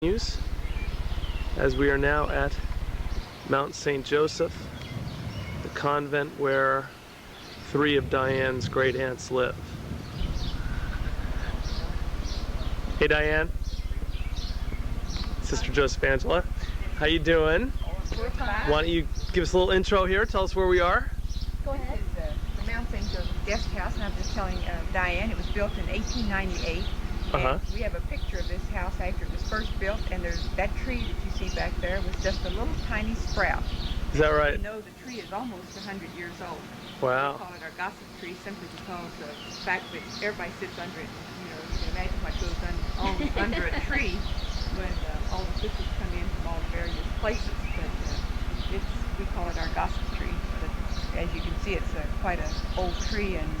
News, as we are now at Mount St. Joseph, the convent where three of Diane's great aunts live. Hey Diane, Sister Joseph Angela, how you doing? We're fine. Why don't you give us a little intro here, tell us where we are? Go ahead. This is the Mount St. Joseph Guest House, and I'm just telling Diane, it was built in 1898. And we have a picture of this house after it was first built, and there's that tree that you see back there was just a little tiny sprout. Is that right? You know the tree is almost 100 years old. Wow. We call it our gossip tree simply because of the fact that everybody sits under it. You know, you can imagine what goes on under a tree when all the visitors come in from all the various places. But we call it our gossip tree. But as you can see, it's quite an old tree, and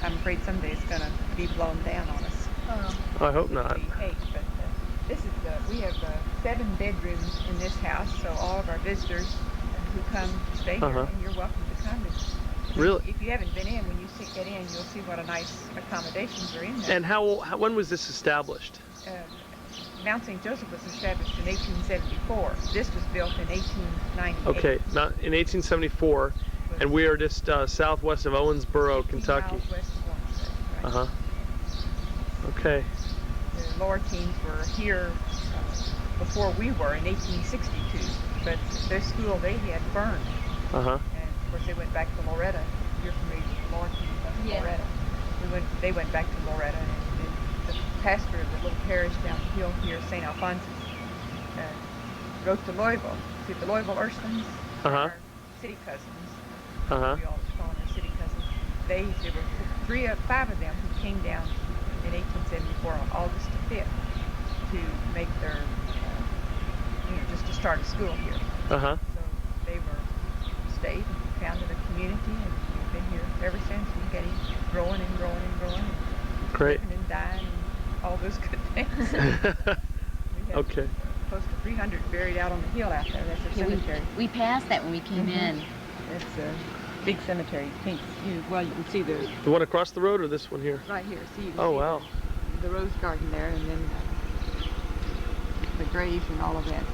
I'm afraid someday it's going to be blown down on us. I hope not. But this is we have 7 bedrooms in this house, so all of our visitors who come stay here, and you're welcome to come. Really? If you haven't been in, when you get in, you'll see what a nice accommodations are in there. And when was this established? Mount St. Joseph was established in 1874. This was built in 1898. Okay, not in 1874, and we are just southwest of Owensboro, Kentucky. Southwest of Owensboro, right. Okay. The Loreteens were here before we were in 1862, but their school they had burned. And of course they went back to Loretta. You're familiar with the Loreteens, Loretta. They went back to Loretta, and the pastor of the little parish down the hill here, St. Alphonsus, wrote to Louisville. See, the Louisville Erskines are city cousins. We always call them our city cousins. There were 5 of them who came down in 1874 on August the 5th to make their, just to start a school here. So they stayed and founded a community, and we've been here ever since. We're getting growing and growing and growing. Great. And dying and all those good things. We have close to 300 buried out on the hill out there. That's a cemetery. We passed that when we came in. It's a big cemetery. You can see the one across the road, or this one here? Right here. See, wow. The rose garden there, and then the graves and all of that.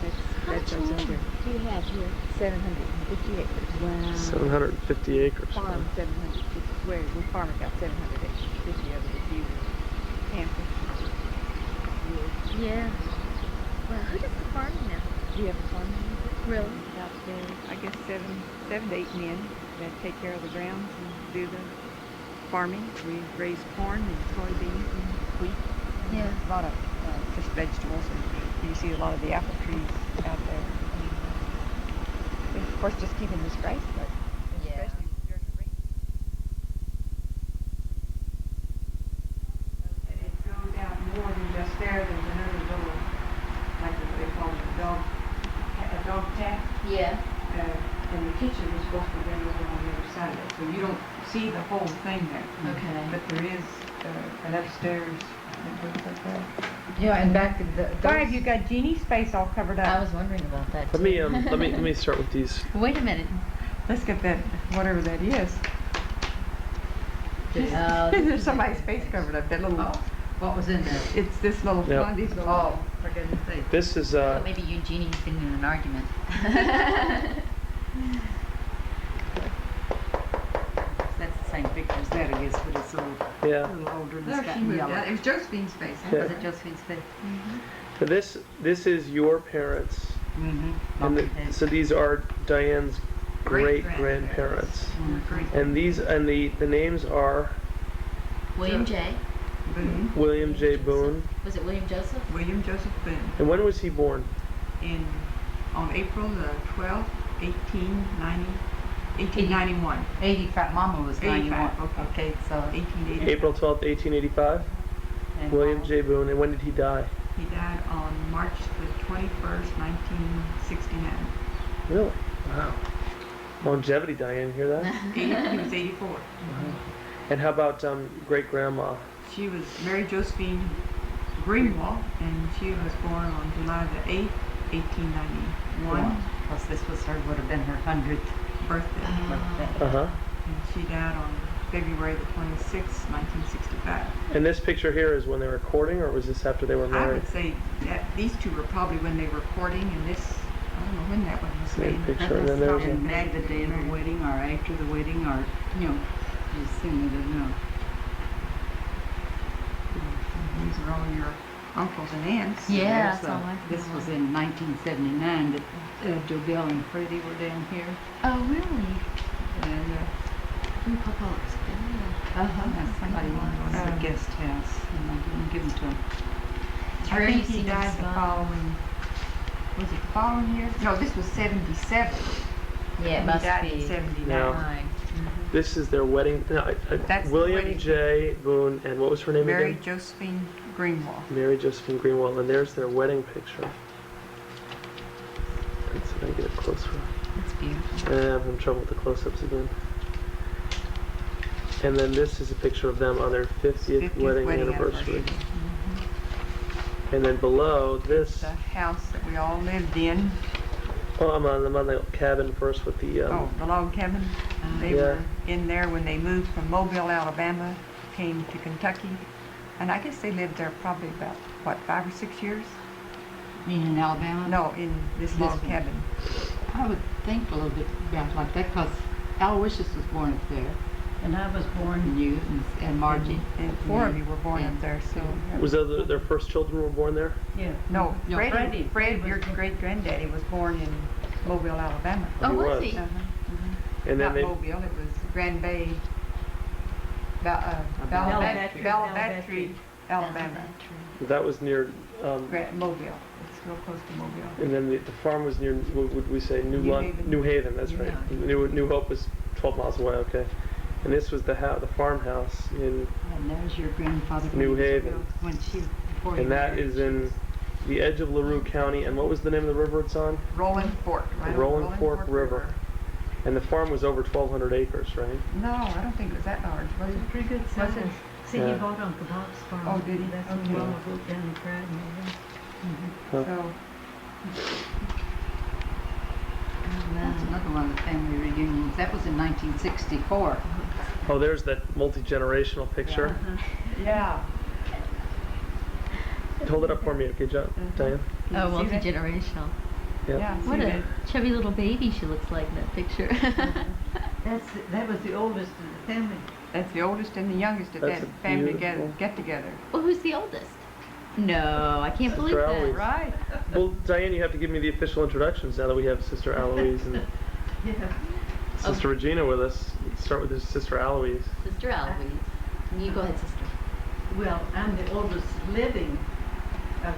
That's our cemetery. What do you have here? 750 acres. Wow. 750 acres. Farm 750. We farm about 700 acres. 50 of it is used camping. Yeah. Well, who does the farming now? We have a farm. Really? About I guess 7 to 8 men that take care of the grounds and do the farming. We raise corn and soybeans and wheat. Yeah. A lot of just vegetables, and you see a lot of the apple trees out there. And of course, just keeping this grass, but especially during the rain. And it goes out more than just there. There's another little, like what they call a dog tap. Yeah. And the kitchen is supposed to be over on the other side of it, so you don't see the whole thing there. Okay. But there is an upstairs that goes like that. Yeah, and back to Why have you got Jeannie's face all covered up? I was wondering about that. Let me start with these. Wait a minute. Let's get that, whatever that is. There's somebody's face covered up. That little. What was in there? It's this little blondie's little. Oh, for goodness sake. This is Well, maybe Eugenie's been in an argument. That's the same picture as that, I guess, but it's a little older and it's There, got she moved yellow. out. It was Josephine's face. Was it Josephine's face? So this is your parents, and so these are Diane's great grandparents, and the names are William J. Boone. William J. Boone. Was it William Joseph? William Joseph Boone. And when was he born? On April the 12th, 1891. 85. Mama was 91. 85, Okay, so 1880. April 12th, 1885. and William J. Boone. And when did he die? He died on March the 21st, 1969. Really? Wow. Longevity, Diane. You hear that? He was 84. And how about great grandma? She was Mary Josephine Greenwald, and she was born on July the 8th, 1891. Because this would have been her 100th Birthday. birthday. Uh huh. And she died on February the 26th, 1965. And this picture here is when they were courting, or was this after they were I married? would say that these two were probably when they were courting, and this, I don't know when that one was Same made. picture, and then there's Probably a, made the day of the wedding or after the wedding or, you know, just sooner than no. These are all your uncles and aunts. Yeah, There's, that's all I can This was in 1979 that JoBelle and Freddie were down here. Oh, really? And In Papa looks that's somebody wanted a guest house and I didn't give them to him. I Very think he senior died the spot. following, was it the following year? No, this was 77. Yeah, it He must died in be. 79. No. this is their wedding. No, That's the William wedding. J. Boone, and what was her name Mary again? Josephine Greenwald. Mary Josephine Greenwald, and there's their wedding picture. Let's see if I can get it closer. It's beautiful. I'm having trouble with the close-ups again. And then this is a picture of them on their 50th wedding anniversary. And then below this, The house that we all lived in. oh, I'm on the cabin first with the, Oh, the log cabin. They Yeah. were in there when they moved from Mobile, Alabama, came to Kentucky. And I guess they lived there probably about, what, 5 or 6 years? You mean in Alabama? No, in this This log one. cabin. I would think a little bit about like that because Aloysius was born up there. And I was born in you and Margie. And 4 of you were born up there, so. was that their first children were born there? Yeah. No, No, Fred, Freddie your great-granddaddy was born in Mobile, Alabama. Oh, he was was. he? And then Not they, Mobile, it was Grand Bay, Ballabastry, Alabama. that was near, Mobile, it's real close to Mobile. and then the farm was near, what would we say, New Haven. New Haven, that's right. New Hope was 12 miles away, okay. And this was the farmhouse in, And there's your grandfather. New Haven. When she, before he and that married. is in the edge of LaRue County, and what was the name of the river it's on? Rolling Fork, right? The Rolling Fork River. And the farm was over 1,200 acres, right? No, I don't think it was that large, was it? Pretty good Was size. it? See, Yeah. he bought Uncle Bob's farm. Oh, did he? That's Okay. when Mama moved down and cried Huh. So, That's another one of the family reunions. That was in 1964. Oh, there's that multi-generational picture. yeah. Hold it up for me, okay, Diane? Can Oh, you see that? multi-generational. Yeah. Yeah, What see a that? chubby little baby she looks like in that picture. That was the oldest in the family. That's the oldest and the youngest at That's that a family beautiful- get-together. Well, who's the oldest? No, I can't believe Sister that. Eloise. Right. Well, Diane, you have to give me the official introductions now that we have Sister Eloise and Yeah. Sister Regina with us. Let's start with this Sister Eloise. Sister Eloise. You go ahead, sister. Well, I'm the oldest living of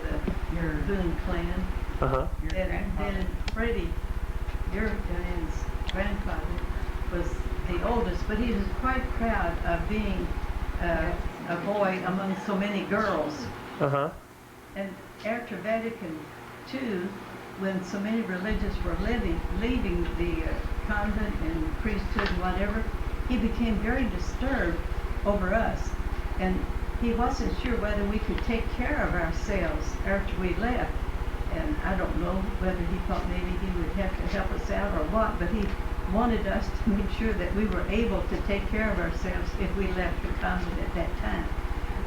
your Boone clan. Uh-huh. And then Freddie, your Diane's grandfather, was the oldest, but he was quite proud of being a boy among so many girls. Uh-huh. And after Vatican II, when so many religious were leaving the convent and priesthood and whatever, he became very disturbed over us. And he wasn't sure whether we could take care of ourselves after we left. And I don't know whether he thought maybe he would have to help us out or what, but he wanted us to make sure that we were able to take care of ourselves if we left the convent at that time.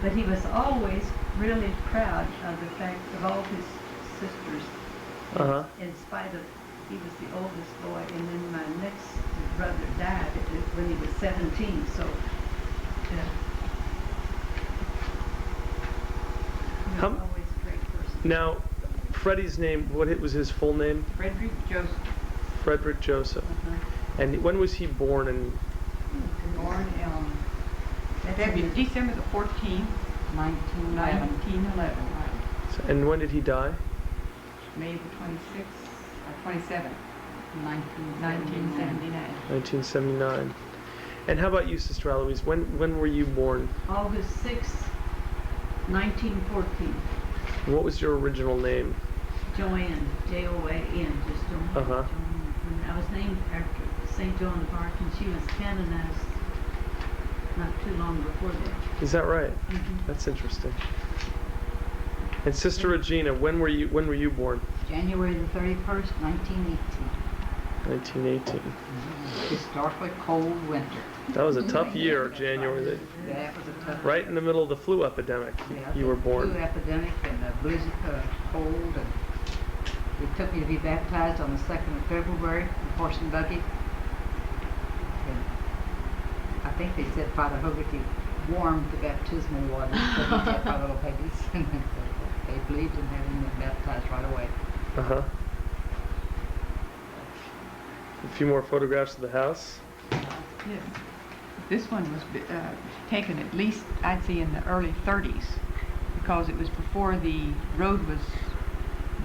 But he was always really proud of the fact of all his sisters. Uh-huh. In spite of, he was the oldest boy, and then my next brother died when he was 17, so. He was How- always a great person. Now, Freddie's name, what was his full name? Frederick Joseph, Frederick Joseph. And when was he born? And born December the 14th, 1911. 1911. and when did he die? May the 26th, or 27th, 1979. 1979. 1979. And how about you, Sister Eloise? When were you born? August 6th, 1914. And what was your original name? Joanne, Joan, just Joanne. Uh-huh. Joanne. And I was named after St. Joan of Arc, and she was canonized not too long before that. Is that right? Mhm. That's interesting. And Sister Regina, when were you born? January the 31st, 1918. 1918. Historically cold winter. That was a tough year, January. That was a tough. Right in the middle of the flu epidemic, Yeah, you were the born. Flu epidemic and the blizzard, cold, and it took me to be baptized on the 2nd of February, in horse and buggy. And I think they said Father Hogarty warmed the baptismal water so he kept my little babies. They believed in having them baptized right away. Uh-huh. A few more photographs of the house. Yes. This one was taken at least, I'd say, in the early 30s, because it was before the road was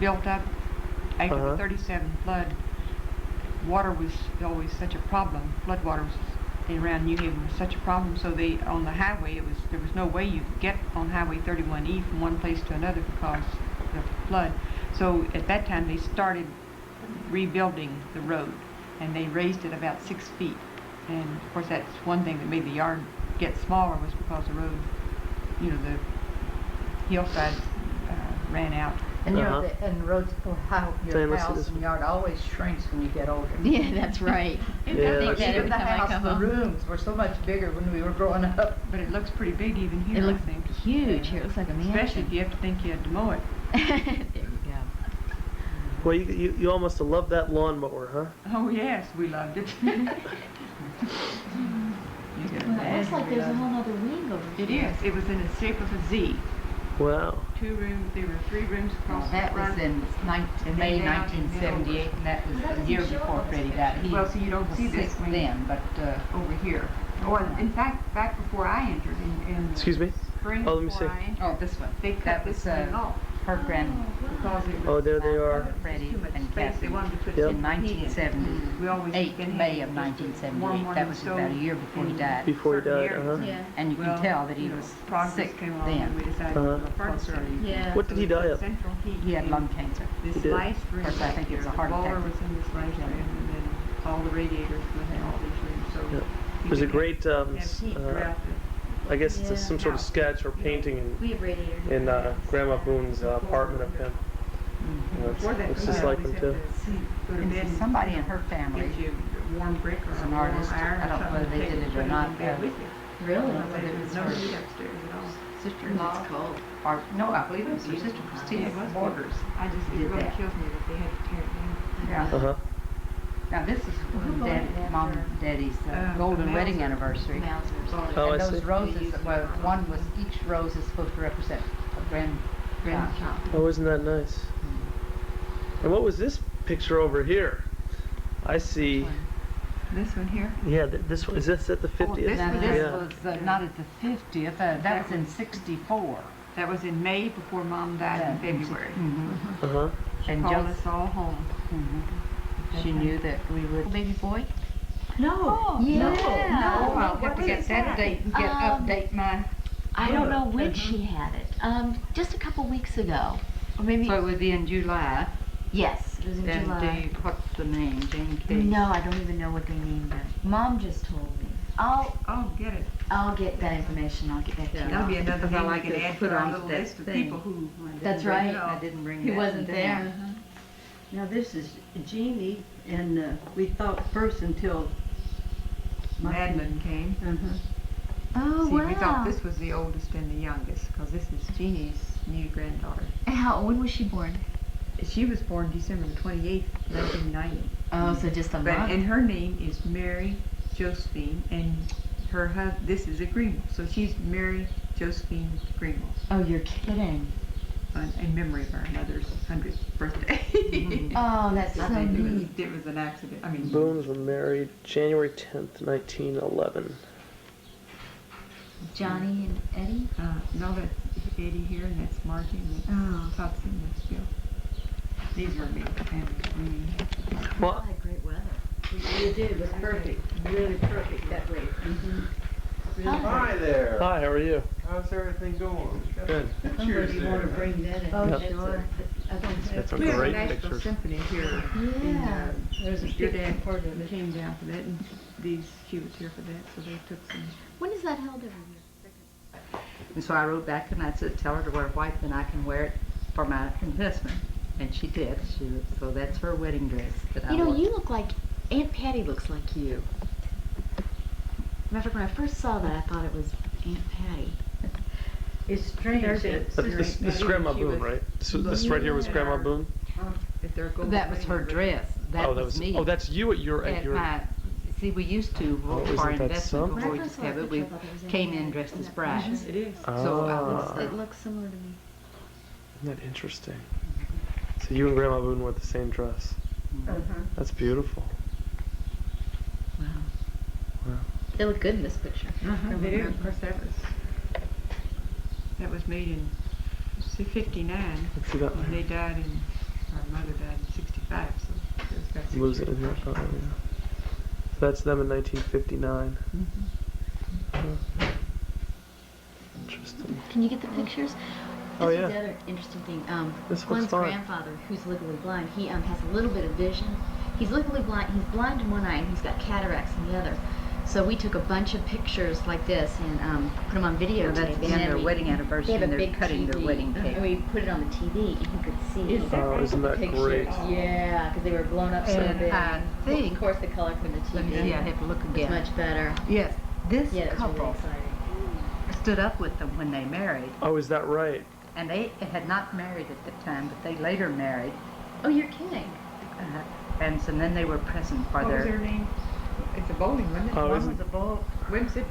built up. After the 37 flood, water was always such a problem. Floodwaters around New Haven was such a problem, so they, on the highway, there was no way you could get on Highway 31E from one place to another because of the flood. So at that time, they started rebuilding the road, and they raised it about 6 feet. And of course, that's one thing that made the yard get smaller, was because the road, the hillside ran out. And you know, Uh-huh. and roads, how Diane, your let's see house this and one. yard always shrinks when you get older. Yeah, that's right. Yeah, I think that's that true. every Even the time I house, come the home. rooms were so much bigger when we were growing up. But it looks pretty big even here, It I looks think. huge here. It looks like a mansion. Especially if you have to think you had to mow it. There you go. Well, you almost have loved that lawnmower, huh? Oh yes, we loved it. Well, it looks like there's a whole other wing over It here. is. It was in the shape of a Z. Wow. 2 rooms. There were 3 rooms across That the was front. in And May then down and then 1978, and that was the year before Freddie died. He Well, so you don't was see this sick wing then, but over here. Or in fact, back before I entered in Excuse me? spring, Oh, let me before see. I entered, oh, this one. they cut That this was wing off her grand because it was Oh, there they are. Freddie too much and space. They Kathy wanted to put Yep. some in heat 1978. We always been May having of just a warm 1978. one That in was the about a stove year before he in died. Before he certain died, areas. uh-huh. Yeah. And you Well, can tell that he you know, was progress sick came along and we then. decided Uh-huh. to do a furnace. Yeah. What did he die of? Central heat. He had lung cancer. This He did. last room, Of course, I think it was a heart the boiler attack. was in this last room, and then all the radiators were in all these rooms. So Yeah. you There's a could great, have heat throughout I guess it's Yeah. some sort of sketch or painting We have radiators. in Grandma Boone's apartment of him. You know, Before it's that, looks you just like always him have too. to go to And bed and somebody in her family get you warm brick or was a an warm artist. iron I or don't know something whether to they take did and it put or in not. bed with you. Really? But there was no heat upstairs at all. sister-in-law. It's cold. Or, no, I believe it was her sister Christina. It was Borders. I just, it did really that. kills me that they had to tear it down. Yeah. Uh-huh. Now, this is Who Dad, bought it Mom after? and Daddy's the golden wedding Mausers. anniversary. Mausers. Oh, I And see. those roses, well, one was, each rose is supposed to represent a grandchild. Oh, isn't that nice? And what was this picture over here? I see. This one here? Yeah, this one. Is this at the 50th? this Now, was- this Yeah. was not at the 50th, that was in 64. That was in May before Mom died in February. Mhm. Uh-huh. She And called Joe- us all home. Mhm. She knew that we would. Baby boy? No. Yeah. No, I'll have What to get is that that? date and get update my. I don't know when she had it. Just a couple weeks ago. Or maybe, So it would be in July. yes, it was in Then July. what's the name? Jane Case? No, I don't even know what they named it. Mom just told me. Oh, get it. I'll get that information. I'll get back to you. That'll be another Because I thing we like can to add put to our on little that list of thing. people who. That's right. I didn't bring He that. wasn't did I? there. Now this is Jeannie, and we thought first until Madeline came. Oh, See, wow. we thought this was the oldest and the youngest, because this is Jeannie's new granddaughter. And when was she born? She was born December the 28th, 1990. Oh, so just a But, month. and her name is Mary Josephine, and her this is a Greenwell, so she's Mary Josephine Greenwell, Oh, you're kidding. in memory of her mother's 100th birthday. Oh, that's so I think neat. it was an accident. I mean, Boones were married January 10th, 1911. Johnny and Eddie? no, that's Eddie here, and that's Margie, and Oh. that's Topsy, and that's Bill. These were me, and we. Well, had great weather. You did, it was perfect, really perfect that way. Hi there. hi, how are you? How's everything going? Good. Somebody want to bring that in. Oh, Yep. sure. That's a We have a great Nashville pictures. Symphony here. Yeah. There's a Your picture dad part of it. came down for that, and she was here for that, so they took some. When is that held every year? And so I wrote back and I said, tell her to wear white, then I can wear it for my investment. And she did. So that's her wedding dress that I You know, wore. you look like Aunt Patty looks like you. Matter of fact, when I first saw that, I thought it was Aunt Patty. It's strange. This is Grandma Boone, right? This right here was Grandma Boone? If they're gold That was her later. dress. That was me. Oh, that's you at your At my, see, we used to, Oh, for our isn't that investment something? before we just have it, we came in dressed as brides. It is. So I Ah, It looks similar to me. isn't that interesting? So you and Grandma Boone wore the same dress. That's beautiful. Wow. Wow. They look good in this picture. They do. Of course, that was made in 59. Let's see that And one. they died in, our mother died in 65, so it was about 6 Lose it years. in here. Oh, yeah. So that's them in 1959. Interesting. Can you get the pictures? Oh, This yeah. is the other interesting thing. This looks Glenn's fun. grandfather, who's legally blind, he has a little bit of vision. He's legally blind. He's blind in one eye, and he's got cataracts in the other. So we took a bunch of pictures like this and put them on Yeah, videotape. that's and been then their we- wedding anniversary, They have and a they're big cutting their TV, wedding cake. and we put it on the TV, and he could see. Is that Oh, right? isn't that great? Yeah, because they were blown up so And big. I think- of course, the color from the Let me TV see, I have to look was again. much better. Yes, this Yeah, it was really couple exciting. stood up with them when they married. Oh, is that right? And they had not married at the time, but they later married. Oh, you're kidding. And so then they were present for What was their her name? It's a bowling, wasn't it? Oh, one isn't- was a bowl, Wimsett.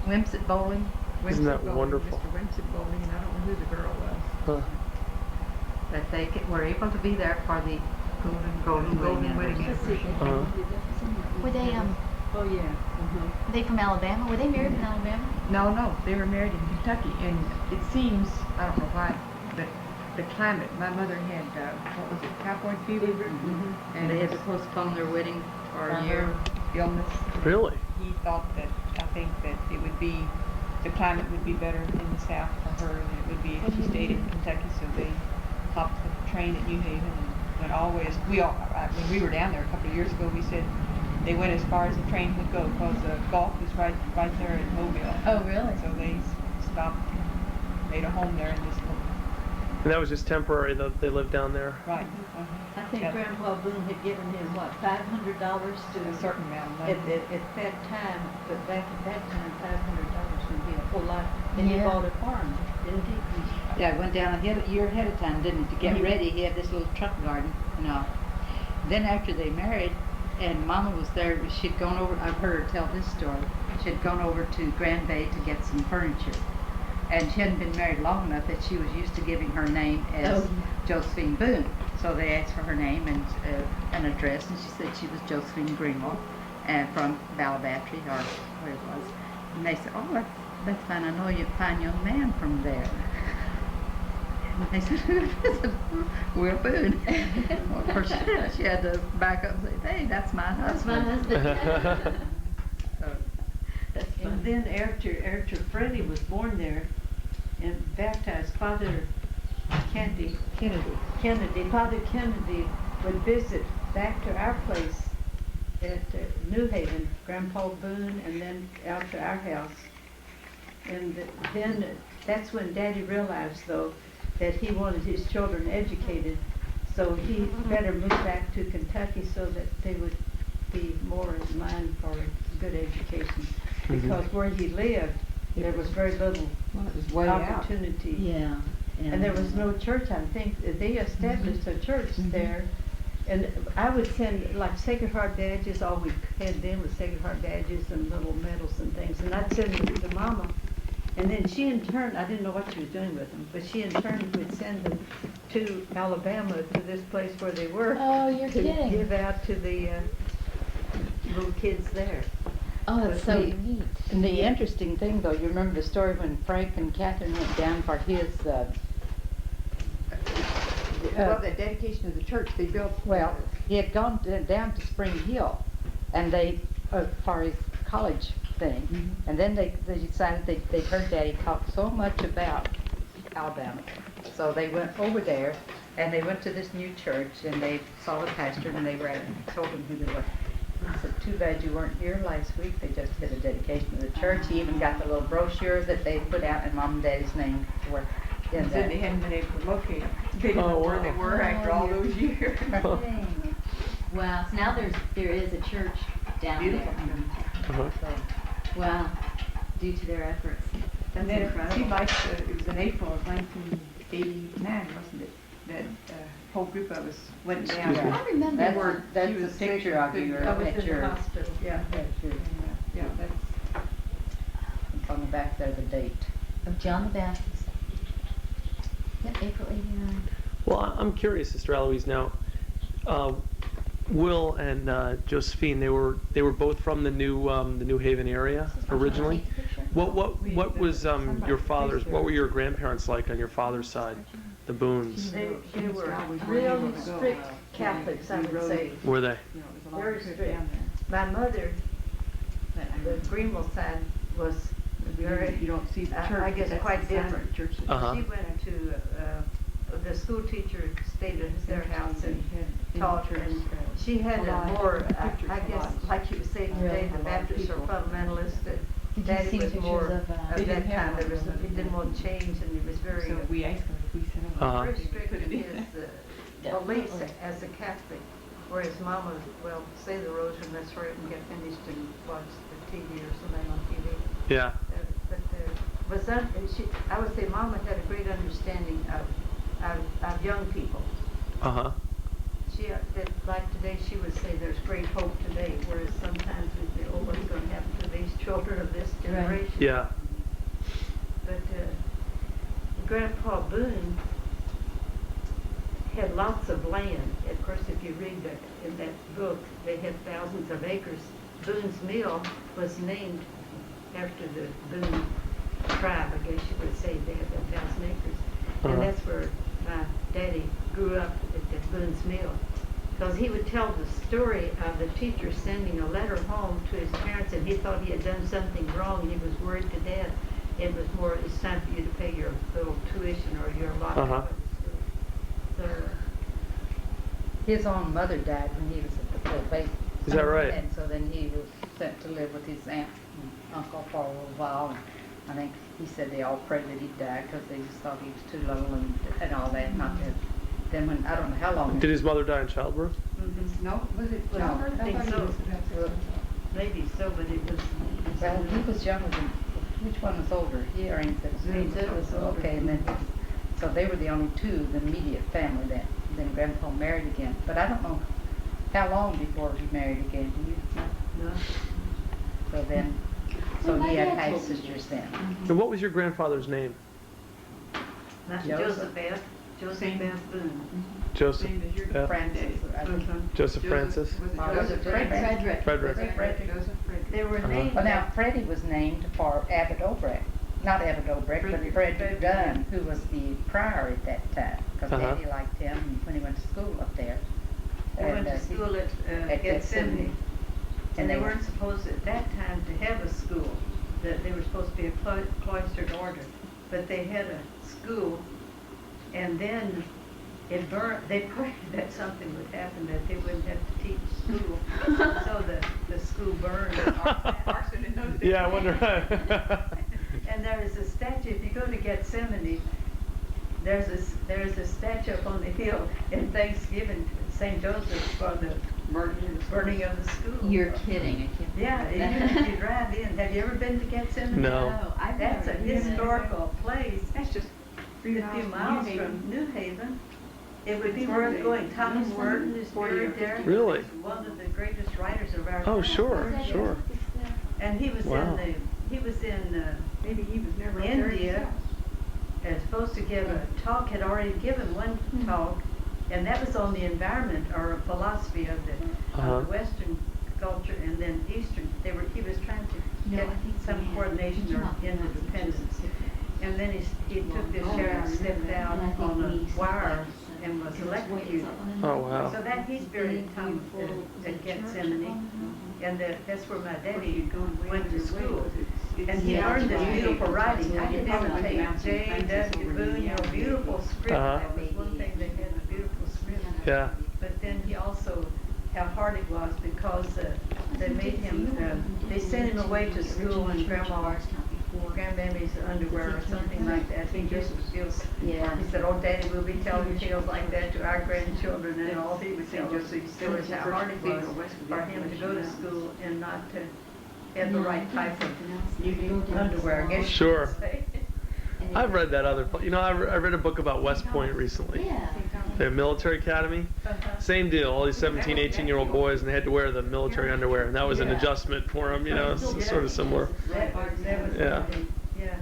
Wimsett Bowling. Isn't that Wimsett Bowling, wonderful? Mr. Wimsett Bowling, and I don't know who the girl was. Huh. That they were able to be there for the golden wedding anniversary. Were they Oh, yeah. were they from Alabama? Were they married in Alabama? No, they were married in Kentucky, and it seems, I don't know why, but the climate, my mother had, what was it, typhoid fever? And they had to postpone their wedding for a year. Her illness. Really? He thought that, I think that it would be, the climate would be better in the south for her than it would be if she stayed in Kentucky, so they hopped the train at New Haven and went always, when we were down there a couple of years ago, we said they went as far as the train would go, because the Gulf is right there at Mobile. Oh, really? So they stopped, made a home there in this little, And that was just temporary, though they lived down there. right. I think Yeah. Grandpa Boone had given him, what, $500 to... A certain amount of At, money. at that time, but back at that time, $500 would be a whole lot. And he Yeah. bought a farm, didn't he? Yeah, I went down a year ahead of time, didn't he? To get ready, he had this little truck garden and all. Then after they married, and Mama was there, she'd gone over, I've heard her tell this story, she'd gone over to Grand Bay to get some furniture. And she hadn't been married long enough that she was used to giving her name as Oh. Josephine Boone. So they asked for her name and an address, and she said she was Josephine Greenwald, and from Balabatry, or where it was. And they said, oh, that's fine, I know you fine young man from there. And they said, who is it? Will Boone. Well, of course, she had to back up and say, hey, that's my That's my husband. husband. So, That's And fun. then after Freddie was born there and baptized, Father Kennedy, Father Kennedy would visit back to our place at New Haven, Grandpa Boone, and then out to our house. And then that's when Daddy realized, though, that he wanted his children educated, so he better move back to Kentucky so that they would be more in line for good education. Because where he lived, there was very little Well, it was way out. opportunity. Yeah. And there was no church, I think. They established a church there. And I would send, like, Sacred Heart badges, all we had then was Sacred Heart badges and little medals and things. And I'd send them to Mama. And then she in turn, I didn't know what she was doing with them, but she in turn would send them to Alabama, to this place where they were. Oh, you're to kidding. give out to the little kids there. Oh, that's so The- neat. And the interesting thing, though, you remember the story when Frank and Catherine went down for his, Well, the dedication of the church, they built. well, he had gone down to Spring Hill, and they, for his college thing, and then they decided they heard Daddy talk so much about Alabama, so they went over there, and they went to this new church, and they saw the pastor, and they told him who they were. He said, too bad you weren't here last week. They just did a dedication of the church. He even got the little brochure that they put out, and Mom and Daddy's name were in Said they there. hadn't been able to locate them. They didn't know where they were after all those years. Wow, so now there is a church down Beautiful. there. Uh-huh. So, Wow, due to their efforts. That's And then incredible. seemed like it was in April of 1989, wasn't it? That whole group of us went down. I remember that's, that. that's She a was sick, picture she of couldn't you go. I was at in the your, hospital, yeah. at your, Yeah, that's, it's on the back there, the date. Of John the Baptist. Yep, April '89. Well, I'm curious, Sister Eloise. Now, Will and Josephine, they were both from the New Haven area originally. What was your father's? What were your grandparents like on your father's side, the Boones? They were really strict Catholics, I would say. Were they? Very strict. My mother, the Greenville side, was very, you don't see the church. I guess, that's quite the sign of different. the church. Uh-huh. She went to, the school teacher stayed at their house and taught, and she had a more, I guess, like you were saying today, the Baptists are fundamentalists, that Did you Daddy see was pictures more, of, at They that didn't have time, there was, one. he didn't want change, and he was very, So we asked them if we sent them. Uh-huh. very strict Put it in in. his beliefs as a Catholic, whereas Mama, well, say the rosary, let's hurry up and get finished and watch the TV or something on TV. Yeah. But was that, I would say Mama had a great understanding of young people. Uh-huh. She, like today, she would say there's great hope today, whereas sometimes we say, oh, what's going to happen to these children of this generation? Yeah. But Grandpa Boone had lots of land. Of course, if you read in that book, they had thousands of acres. Boone's Mill was named after the Boone tribe, I guess you would say. They had that 1,000 acres. Uh-huh. And that's where my daddy grew up, at Boone's Mill. Because he would tell the story of the teacher sending a letter home to his parents, and he thought he had done something wrong. He was worried to death. It was more, it's time for you to pay your little tuition or your allotment Uh-huh. for the school. So, His own mother died when he was at the full base. Is that right? And so then he was sent to live with his aunt and uncle for a little while. And I think he said they all prayed that he'd die because they just thought he was too low and all that. Not that. Then when, I don't know how long. Did his mother die in childbirth? No, was it? No, I think thought it so. was about 6 months old. maybe so, but it was. Well, he was younger than, which one was older? He or Ainsley? Ainsley was older. Okay, and then, so they were the only two of the immediate family then. Then Grandpa married again. But I don't know how long before he married again. Do you know? No. So then, so Well, my he had dad half told me sisters then. And what was your grandfather's name? Not Joseph. Joseph F. Boone. Joseph. Same as your F. Francis. I think. Joseph Francis. Was it Was it Joseph? Frederick? Frederick. Frederick. Joseph Frederick. They were Uh-huh. named. Well, now Freddie was named for Abbot Obrecht. Not Abbot Obrecht, but Frederick. Frederick Dunn, who was the prior at that time. Because Uh-huh. Daddy liked him when he went to school up there. They went to he- school at Gethsemane. And they weren't supposed at that time to have a school. That they were supposed to be a cloistered order. But they had a school, and then it burned. They prayed that something would happen, that they wouldn't have to teach school. So the school burned. Arson in those days. Yeah, I wonder. And there is a statue, if you go to Gethsemane, there's a statue up on the hill in Thanksgiving, St. Joseph, for the burning of the school. You're kidding. I can't Yeah, believe even that. if you drive in, have you ever been to Gethsemane? No. No, I've That's a never been there. historical place, That's just a few miles from New Haven. It would be It's worth worth going. it. Thomas Merton is 40 or buried there. 50. Really? One of the greatest writers of our Oh, time. sure, Was that sure. And he was Wow. in Maybe he was never up there India, himself. is supposed to give a talk, had already given one talk, and that was on the environment or philosophy of Uh-huh. the Western culture and then Eastern. He was trying to No, get I think some we had- coordination did you or not have interdependence. And then he took this Oh, chair yeah, I and stepped remember. out And I think on we a used to wire have and was some electrocuted. weights up on Oh, it. wow. So that he's buried in Thomas at Gethsemane, and that's where my daddy went to school. And he Yeah, learned this right. beautiful writing. I could Yeah. imitate J.W. Boone, your beautiful script. Uh-huh. That was one thing they had, a beautiful script. Yeah. But then he also, how hard it was because they made him, they sent him away to school and grandma grandmammy's underwear or something like that. He just feels, Yeah. he said, oh, Daddy, we'll be telling tales like that to our grandchildren, and all he would tell us was how hard it was for him to go to school and not to have the right type of underwear, I guess you Sure. could say. I've read that other, you know, I read a book about West Point recently. Yeah. The military academy. Same deal, all these 17, 18-year-old boys, and they had to wear the military underwear, and that was an adjustment for them, you know, it's sort of similar. That was Yeah. something, yeah.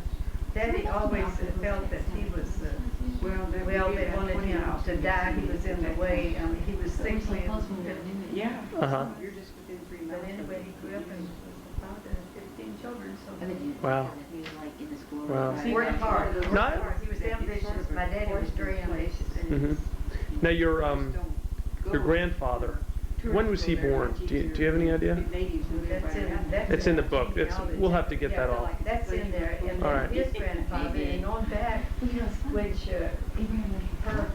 Daddy always felt that he was, well, they wanted him to die, he was in the way, I mean, he was sickly. Yeah. Uh-huh. You're just within 3 But miles. anyway, he grew up and was about 15 children, so. Wow. Wow. He worked hard, No, worked hard. He was ambitious, my daddy was very ambitious. Hmm. Now your grandfather, when was he born? Do you have any idea? It's in the book. We'll have to get that off. That's in there, and All right. then his grandfather, and on back, which,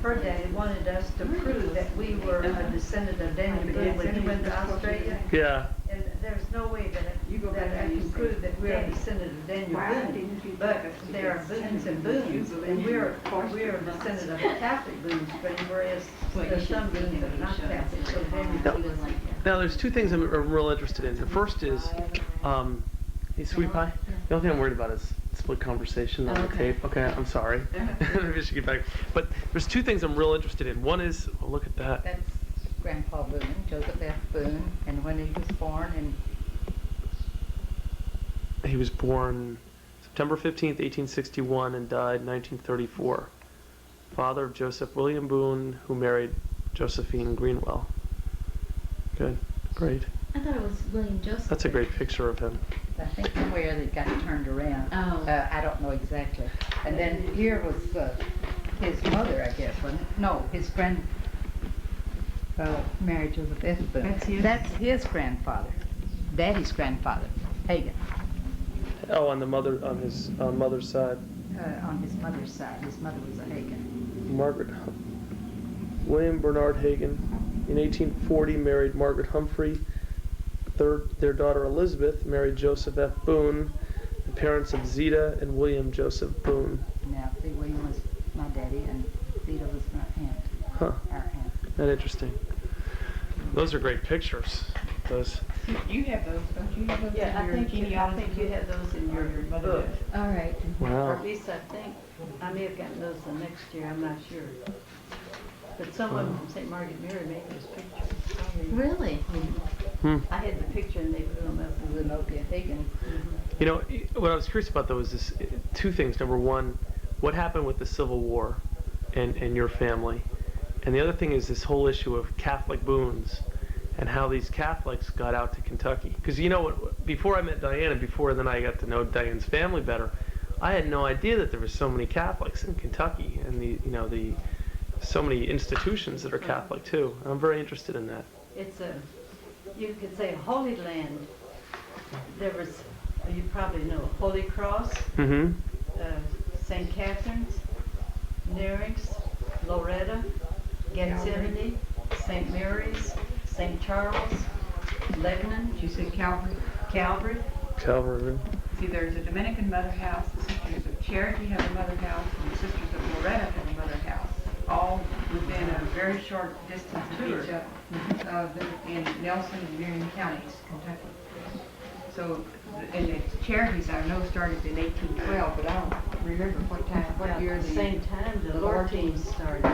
her daddy wanted us to prove that we were a descendant of Daniel Boone when he went to Australia. Yeah. And there's no way that I can prove that we're a descendant of Daniel Boone, but there are Boones and Boones, and we're a descendant of the Catholic Boones, but whereas there's some Boones that are not Catholic, so Daniel Boone. Now there's two things I'm real interested in. The first is, hey, Sweet Pie. The only thing I'm worried about is split conversation on the tape. Okay, I'm sorry. Maybe I should get back. But there's two things I'm real interested in. One is, oh, look at that. That's Grandpa Boone, Joseph F. Boone, and when he was born, and He was born September 15th, 1861, and died 1934. Father of Joseph William Boone, who married Josephine Greenwell. Good, great. I thought it was William Joseph. That's a great picture of him. I think somewhere they got turned around. Oh. I don't know exactly. And then here was his mother, I guess, wasn't it? No, his married Joseph F. Boone. That's his grandfather. Daddy's grandfather, Hagen. Oh, on his mother's side. On his mother's side. His mother was a Hagen. Margaret William Bernard Hagen. In 1840, married Margaret Humphrey. Their daughter Elizabeth married Joseph F. Boone, the parents of Zeta and William Joseph Boone. Now, see, William was my daddy, and Zeta was my aunt. Huh. Our aunt. That interesting. Those are great pictures. Those. You have those, don't you have those Yeah, in your genealogy? I think you have those in your book. All right. Or Wow. at least I think, I may have gotten those the next year, I'm not sure. But someone from St. Margaret Mary made those pictures. Probably. Really? Hmm. I had the picture and they put them up. Zenobia Hagen. You know, what I was curious about though is this two things. Number one, what happened with the Civil War and your family? And the other thing is this whole issue of Catholic Boones and how these Catholics got out to Kentucky. Because you know, before I met Diane and before then I got to know Diane's family better, I had no idea that there were so many Catholics in Kentucky and so many institutions that are Catholic too. I'm very interested in that. It's you could say a Holy Land. There was, you probably know, Holy Cross, Mm-hmm. St. Catherine's, Nerix, Loretta, Gethsemane, St. Mary's, St. Charles, Lebanon. Did you say Calvary? Calvary. Calvary. See, there's a Dominican Mother House, the Sisters of Charity have a Mother House, and the Sisters of Loretta have a Mother House, all within a very short distance of each other, in Nelson and Marion counties, Kentucky. So, and the charities I know started in 1812, but I don't remember what year At the same time the Lord teams started.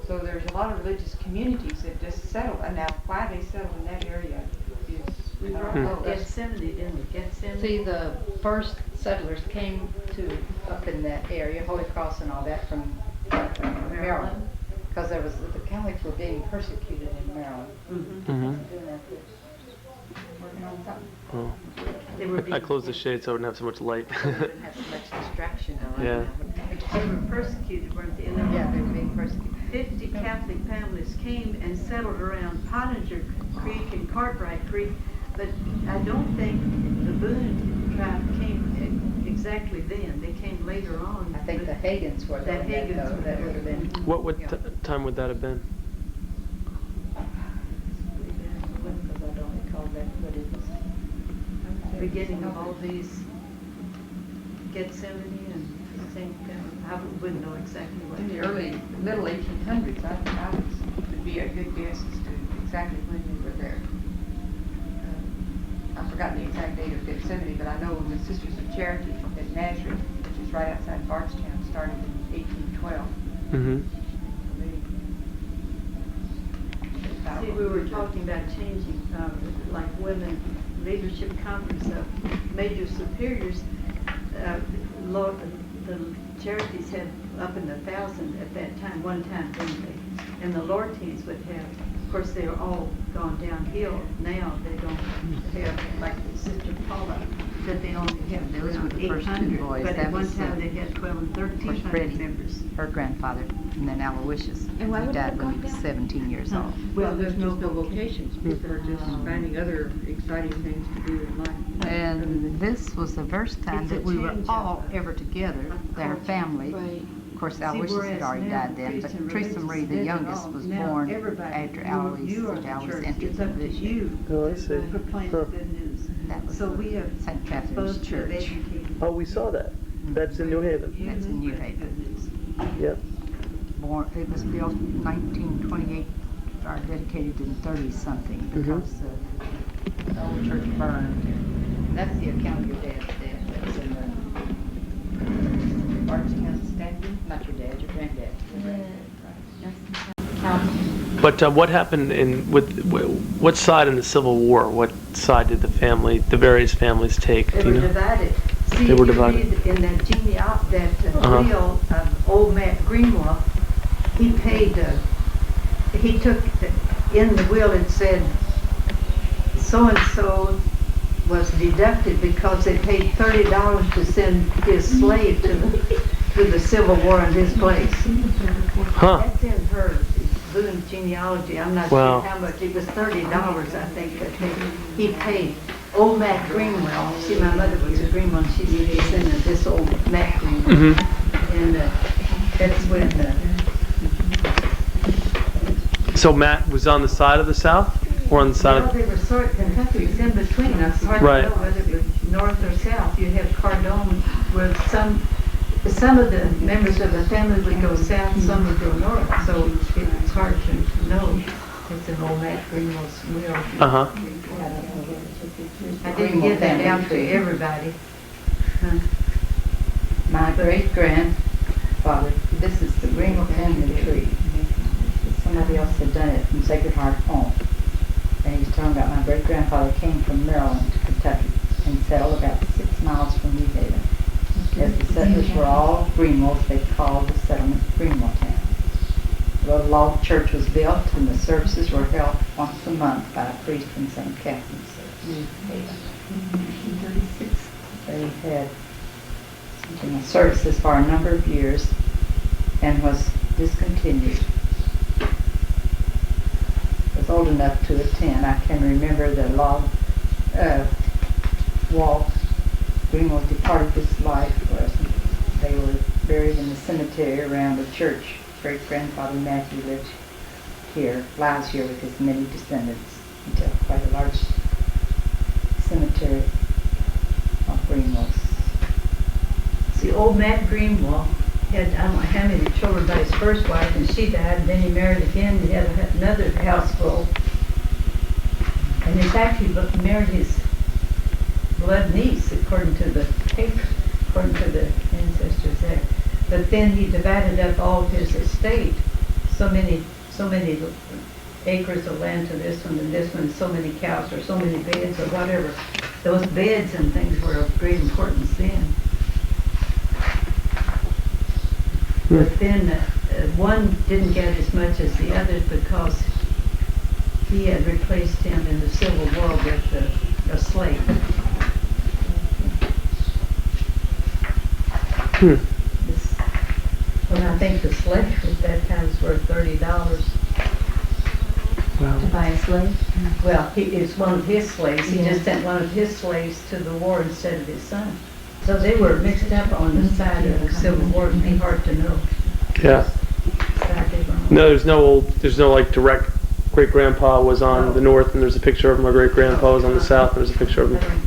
So there's a lot of religious communities that just settled, and now why they settled in that area is, We I brought don't up know. Gethsemane, didn't we? Gethsemane. See, the first settlers came to up in that area, Holy Cross and all that, from Maryland, because the Catholics were being persecuted in Maryland. Mhm. Mm-hmm. Doing that, working on something. Oh. They were I closed the shade so I wouldn't have so much light. They didn't have so much distraction. Yeah. They were persecuted, weren't they? And Yeah, they were being persecuted. 50 Catholic families came and settled around Pottinger Creek and Cartwright Creek, but I don't think the Boone tribe came exactly then. They came later on. I think the Hagens were The there. Hagens were That would have been. What Yeah. time would that have been? Because I don't recall that, but it was. The beginning of all these Gethsemane and St. I wouldn't know exactly what. In the middle 1800s, I would be a good guess as to exactly when they were there. I've forgotten the exact date of Gethsemane, but I know when the Sisters of Charity at Nazareth, which is right outside Bardstown, started in 1812. Mm-hmm. See, we were talking about changing, like women leadership conference of major superiors. The charities had up in the 1,000 at that time, one time, didn't they? And the Lorteens would have, of course, they're all gone downhill now. They don't have, like the Sister Paula, that they only have Those were the first two 800. boys. But That at one was, time they had 12 and Of course, 1,300 Freddie, members. her grandfather, and then Aloysius. And why He would it died have when he gone was down? 17 years old. Well, there's no vocations. People are just finding other exciting things to do in life. And this was the first time It's a that we were change all of ever together, their family. Right. Of course, See, Aloysius whereas had already now died then, priests but and Teresa Marie, religious the did it youngest, all. was Now born everybody, after you Aloysius are had the always church. entered It's the up to bishop. you Oh, I to see. proclaim Huh. the good news. That was So we have St. Catherine's supposed to have Church. educated. Oh, we saw that. That's in New Haven. you That's in New with Haven. good news. Yep. It was built in 1928, or dedicated in 30-something, because the old church burned. And that's the account of your dad's death. That's in the Bardstown statue. Not your dad, your granddad. But what happened what side in the Civil War? What side did the various families take? They Do you were know? divided. See, They were you divided. read in that Uh-huh. will of old Matt Greenwell, he paid, he took, in the will it said, so-and-so was deducted because they paid $30 to send his slave to the Civil War in his place. Huh. That's in her Boone's genealogy. I'm not Wow. sure how much. It was $30, I think, that he paid. Old Matt Greenwell. See, my mother was a Greenwell. She's a descendant of this old Matt Greenwell. Mm-hmm. And that's when. So Matt was on the side of the South, or on the side Well, of? they were sort of Kentucky was in between. I was hard Right. to know whether it was north or south. You have Cardone, where some of the members of the family would go south, some would go north. So it's hard to know. It's an old Matt Greenwell's will. Uh huh. I didn't get that out to everybody. Huh? My great-grandfather, this is the Greenwell family tree. Somebody else had done it from Sacred Heart Home. And he's talking about my great-grandfather came from Maryland to Kentucky and settled about 6 miles from New Haven. As the settlers were all Greenwells, they called the settlement Greenwell Town. A little log church was built and the services were held once a month by a priest from St. Catherine's, New Haven. 1936. They had services for a number of years and was discontinued. I was old enough to attend. I can remember the log walk. Greenwell departed this life. They were buried in the cemetery around the church. Great-grandfather Matthew lived here, lies here with his many descendants until quite a large cemetery of Greenwells. See, old Matt Greenwell had, I don't know how many children by his first wife, and she died, and then he married again, and he had another house full. And in fact, he married his blood niece, according to the paper, according to the ancestors there. But then he divided up all of his estate, so many acres of land to this one and this one, so many cows or so many beds or whatever. Those beds and things were of great importance then. But then one didn't get as much as the others because he had replaced him in the Civil War with a slave. And I think the slave at that time was worth $30. Wow. To buy a slave? Well, it's one of his slaves. He just sent one of his slaves to the war instead of his son. So they were mixed up on the side of the Civil War. It'd be hard to know. Yeah. Side they were on. No, there's no like direct great grandpa was on the north, and there's a picture of my great grandpa was on the south, and there's a picture of him.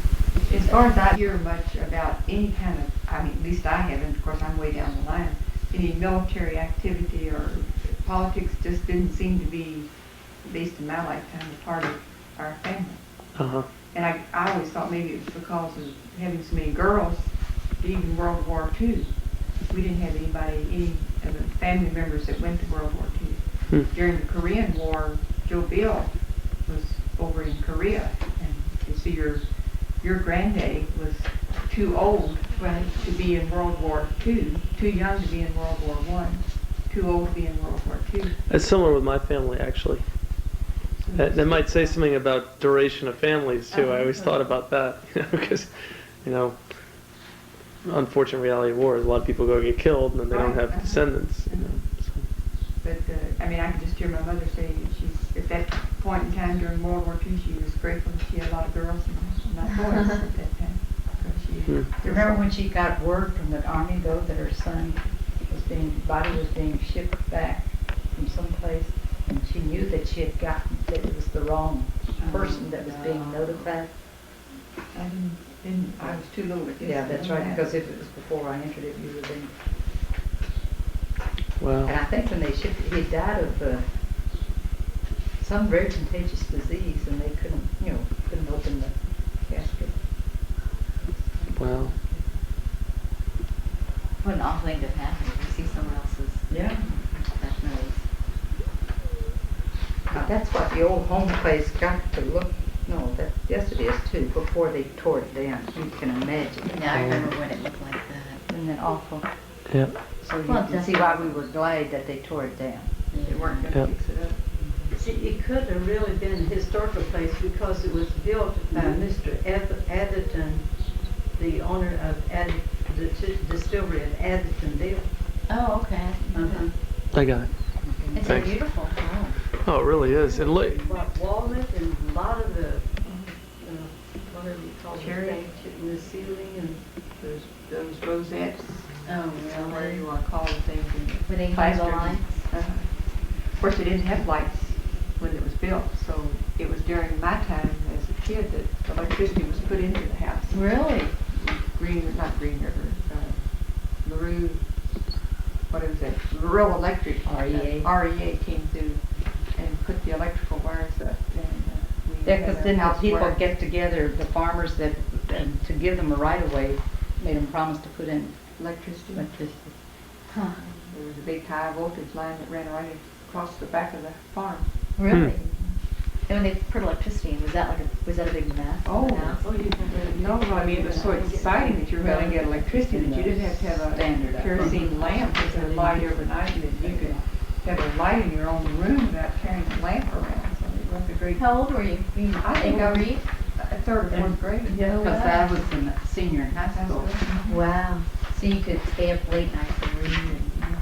As far as I hear much about any kind of I mean, at least I haven't, of course, I'm way down the line, any military activity or politics just didn't seem to be, at least in my lifetime, a part of our family. Uh-huh. And I always thought maybe it was because of having so many girls, even World War II. We didn't have any of the family members that went to World War II. During the Korean War, Joe Bill was over in Korea, and you see your granddaddy was too old to be in World War II, too young to be in World War I, too old to be in World War II. It's similar with my family, actually. That might say something about duration of families, too. I always thought about that, because, unfortunate reality of war is a lot of people go get killed and then they don't have descendants. So. But, I mean, I could just hear my mother say she's, at that point in time during World War II, she was grateful that she had a lot of girls and not boys at that time. Do you remember when she got word from the army, though, that her son body was being shipped back from someplace, and she knew that she had gotten, that it was the wrong person that was being notified? I was too little at this. Yeah, that's right, because if it was before I entered it, you were then. Wow. And I think when they shipped it, he died of some very contagious disease, and they couldn't open the casket. Wow. What an awful thing to happen. You see someone else's. Yeah. Definitely. Now, that's what the old home place got to look. No, yes it is too. Before they tore it down, you can imagine. Yeah, I remember when it looked like that. Isn't that awful? Yeah. So you Well, can see why we were glad that they tore it down. They weren't going to Yeah. fix it up. See, it could have really been a historical place because it was built by Mr. Atherton, the owner of the distillery of Atherton. Oh, okay. I got it. It's so Thanks. beautiful. Oh. Oh, it really is. And look, Walnut and a lot of the, whatever you call it, Cherry. things in the ceiling and. Those rosettes, Oh, whatever really? you want to call the things. Were they hung the plastered. lights? Of course, they didn't have lights when it was built, so it was during my time as a kid that electricity was put into the house. Really? Not Green River, LaRue, what was that? Rural Electric. REA. REA came through and put the electrical wires up. And, we Yeah, had because our then the house people wired. get together, the farmers that, and to give them a right of way, made them promise to put in Electricity. electricity. Huh. There was a big high voltage line that ran right across the back of the farm. Really? And when they put electricity in, was that a big mess? in the house? No, I mean, it was so exciting that you were gonna get electricity, that you didn't have to have a Standard. kerosene lamp to light overnight, and that you could have a light in your own room without carrying a lamp around, so it was a great. How old were you? Were you I think able I to was read? third or fourth grade. Yeah. Because I was a senior in high school. Wow. So you could stay up late nights and read and,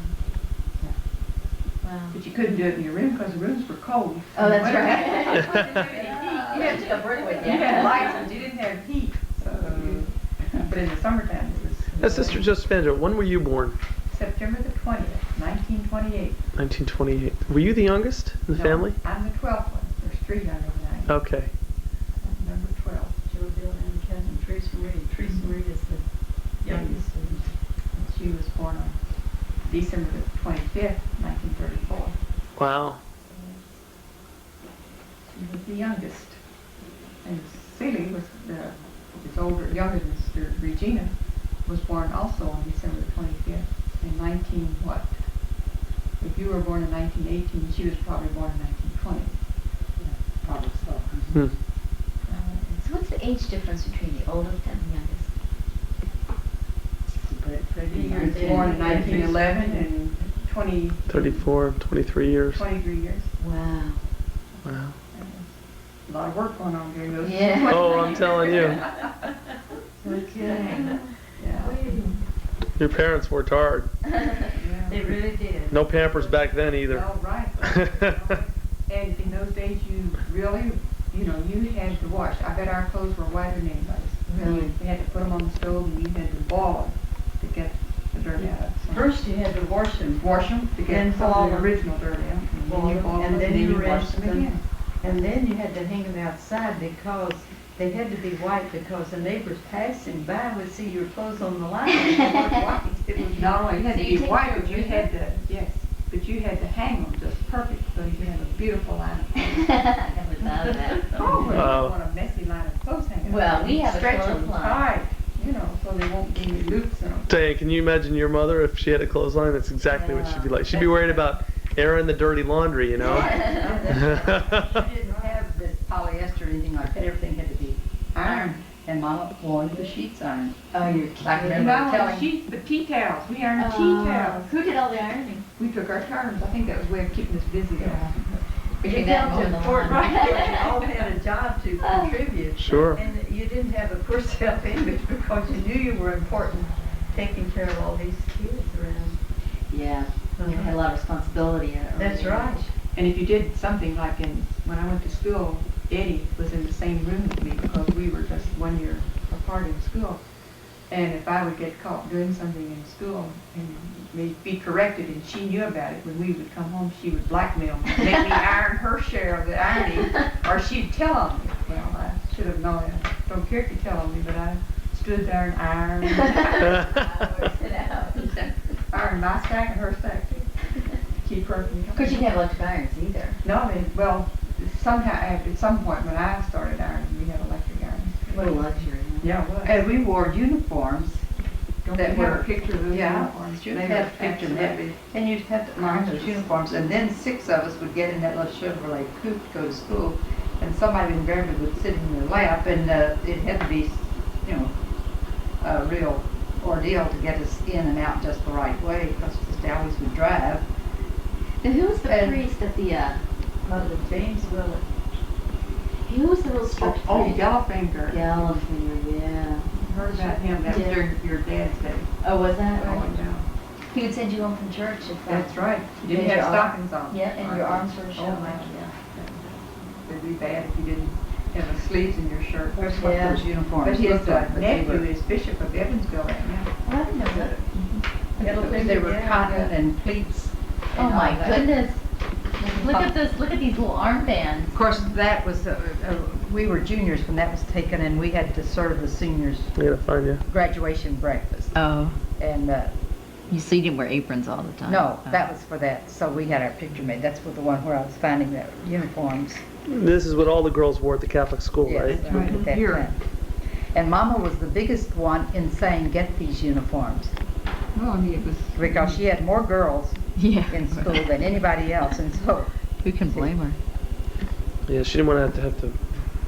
wow. But you couldn't do it in your room because the rooms were cold. Oh, that's Winter. right. You had to bring with You had lights, and you didn't have heat, but in the summertime it was. Sister Joseph Angela, when were you born? September the 20th, 1928. 1928. Were you the youngest in the No, family? I'm the 12th one. There's 3 younger than I am. Okay. I'm number 12. Joe Bill and cousin Teresa Marie. Teresa Marie is the youngest. And she was born on December the 25th, 1934. Wow. She was the youngest. And Celie was younger than Sister Regina, was born also on December the 25th in 19 what? If you were born in 1918, she was probably born in 1920. Probably so. Hmm. So what's the age difference between the oldest and the youngest? Freddie was born in 1911 and 34, 23 years. 23 years. Wow. Wow. A lot of work going on during those. Yeah. Oh, I'm telling you. Okay. Yeah. Your parents worked hard. They really did. No Pampers back then either. All right. And in those days, you really, you had to wash. I bet our clothes were whiter than anybody's. Really? We had to put them on the stove, and you had to boil to get the dirt out. So First you had to wash them. wash them to Then get all the boil them. original dirt out. And then you boil them, And then you wash rinse them them. again. And then you had to hang them outside because they had to be white because the neighbors passing by would see your clothes on the line. And they weren't white. It was Not only had So to you be take white, care but of you your had to, yes, but you had to hang them just perfect, so you could have a beautiful line of clothes. I never thought of that. Oh, well, you Wow. don't want a messy line of clothes hanging. Well, out. we have a Stretch them clothesline. tight, you know, so they won't be any loops in them. Diane, can you imagine your mother if she had a clothesline? That's exactly what she'd be like. She'd be worried about airing the dirty laundry, you know? She didn't have this polyester or anything like that. Everything had to be ironed. And Mama wanted the sheets ironed. Oh, you're I kidding. remember No, telling- sheets, but tea towels, we ironed tea towels. Who did all the ironing? We took our turns, I think that was a way of keeping us busy though. Between It that and felt mowing the important, lawn. right? You all had a job to contribute. Sure. And you didn't have a poor self-image because you knew you were important, taking care of all these kids around. Yeah, you had a lot of responsibility in it. That's right. And if you did something like when I went to school, Eddie was in the same room with me because we were just 1 year apart in school. And if I would get caught doing something in school and be corrected and she knew about it, when we would come home, she would blackmail me, make me iron her share of the ironing, or she'd tell on me. Well, I should have known. I don't care if you tell on me, but I stood there and ironed. Ironed my stack and her stack too. Keep her from Of course, you didn't have electric irons either. No, well, somehow, at some point when I started ironing, we had electric irons. What a luxury. Huh? Yeah, it was. And we wore uniforms. Don't that you have were- a picture of those Yeah, uniforms? you'd They have were a picture of absolutely- that. And you'd have to learn those uniforms. And then 6 of us would get in that little Chevrolet coupe to go to school. And somebody invariably would sit in your lap. And it had to be, you know, a real ordeal to get us in and out just the right way because Sister always would drive. Now, who was the And- priest at the, Mother James Willett. who was the real strict Oh, priest? Yellowfinger. Yellowfinger, yeah. Heard about him, that was Yeah. during your dad's day. Oh, was that? Oh, yeah. He would send you home from church if That's right. You Yeah, didn't have your arm- stockings on. Yeah, and your arms were showing. Oh, my. Yeah. It'd be bad if you didn't have the sleeves in your shirt. That's what Yeah. those uniforms But his looked like. But they nephew were- is Bishop of Evansville right now. Oh, I didn't know that. They were cotton and pleats. Oh and all my that. goodness. Look at this, look at these little armbands. Of course, that was, we were juniors when that was taken, and we had to serve the seniors' I gotta find you. graduation breakfast. Oh, And, you see, you didn't wear aprons all the time. no, that was for that. So we had our picture made. That's for the one where I was finding the uniforms. This is what all the girls wore at the Catholic school, Yes, right? Right, at that here. time. And Mama was the biggest one in saying, get these uniforms. Well, I mean, it was. Because she had more girls Yeah. in school than anybody else. And so, Who can blame her? Yeah, she didn't want to have to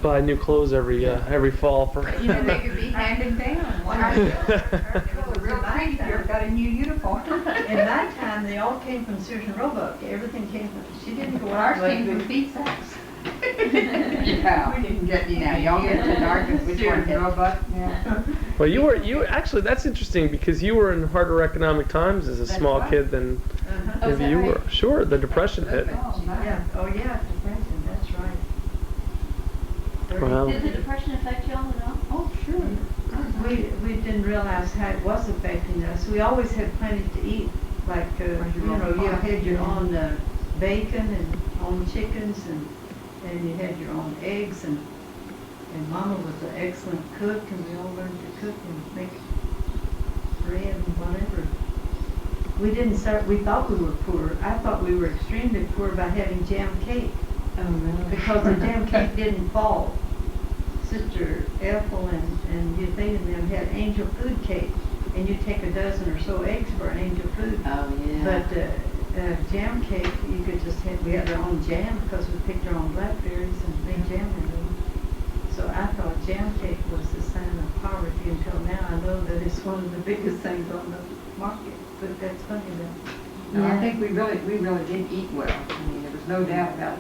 buy new clothes every fall for. You know, they could be handed down. One or the other. The real pretty here got a new uniform. In my time, they all came from Susan Roebuck. Everything came from, she didn't go out. ours came from feed sacks. Yeah. We didn't get You know, y'all get to argue which one had- Roebuck, yeah. Well, you were actually that's interesting because you were in harder economic times as a That's small right. kid than Uh-huh. Oh, is maybe that you right? were. Sure, the Depression hit. Oh, my. Yeah, oh yeah, depression, that's right. Wow. Did the depression affect y'all at all? Oh, sure. We didn't realize how it was affecting us. We always had plenty to eat, like, you had your own bacon and own chickens and you had your own eggs and Mama was an excellent cook and we all learned to cook and make bread and whatever. We thought we were poor. I thought we were extremely poor by having jam cake Oh, really? because the jam cake didn't fall. Sister Ethel and you think them had angel food cake, and you take a dozen or so eggs for an angel food. Oh, yeah. But jam cake, you could just have, we had our own jam because we picked our own blackberries and made jam in them. So I thought jam cake was the sign of poverty until now I know that it's one of the biggest things on the market. But that's funny though. No, I Yeah. think we really did eat well. I mean, there was no doubt about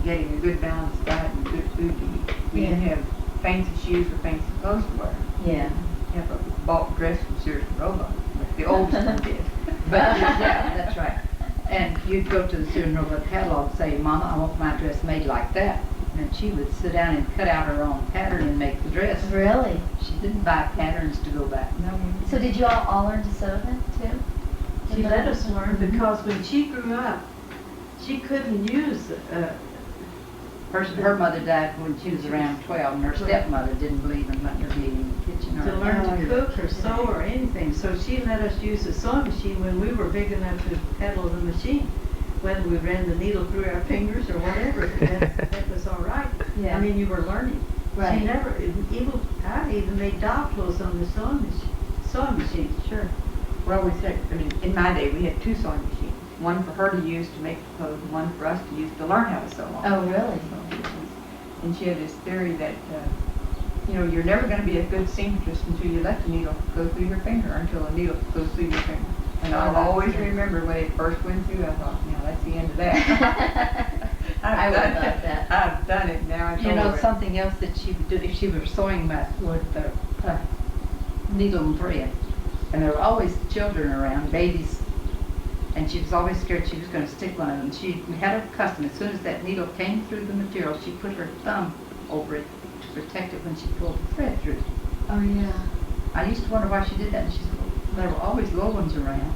getting a good balanced diet and good food to eat. We didn't have fancy shoes or fancy clothes to wear. Yeah. You have a bulk dress from Sears and Roebuck, like the oldest one did. But, yeah, that's right. And you'd go to the Susan Roebuck catalog and say, Mama, I want my dress made like that. And she would sit down and cut out her own pattern and make the dress. Really? She didn't buy patterns to go back. No, we So did you all learn to sew then, too? She let us learn because when she grew up, she couldn't use Her mother died when she was around 12, and her stepmother didn't believe in letting her be in the kitchen. To learn to cook or sew or anything. So she let us use the sewing machine when we were big enough to pedal the machine. Whether we ran the needle through our fingers or whatever, that was all right. Yeah. I mean, you were learning. Right. She never, I even made dog clothes on the sewing machine. Sure. Well, we said, I mean, in my day, we had 2 sewing machines. One for her to use to make clothes, one for us to use to learn how to sew on. Oh, really? And she had this theory that, you know, you're never going to be a good seamstress until you let the needle go through your finger, until the needle goes through your finger. And I'll always remember when it first went through, I thought, now that's the end of that. I would have thought that. I've done it now. I You know, told her. something else that she would do if she were sewing with needle and thread. And there were always children around, babies, and she was always scared she was going to stick one of them. She had a custom, as soon as that needle came through the material, she put her thumb over it to protect it when she pulled the thread through. Oh, yeah. I used to wonder why she did that, and she said, well, there were always little ones around.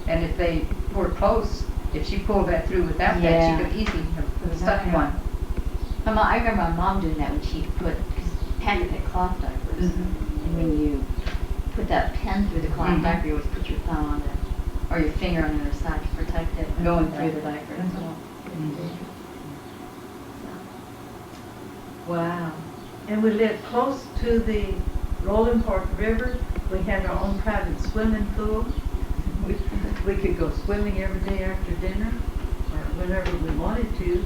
And if they were close, if she pulled that through without that, Yeah. she could easily have stuck one. I remember my mom doing that when she put, because Patrick had cloth diapers. And when you put that pen through the cloth diaper, you always put your thumb on it, or your finger on the other side to protect it going through the diaper. Wow. And we lived close to the Rolling Fork River. We had our own private swimming pool. We could go swimming every day after dinner or whenever we wanted to.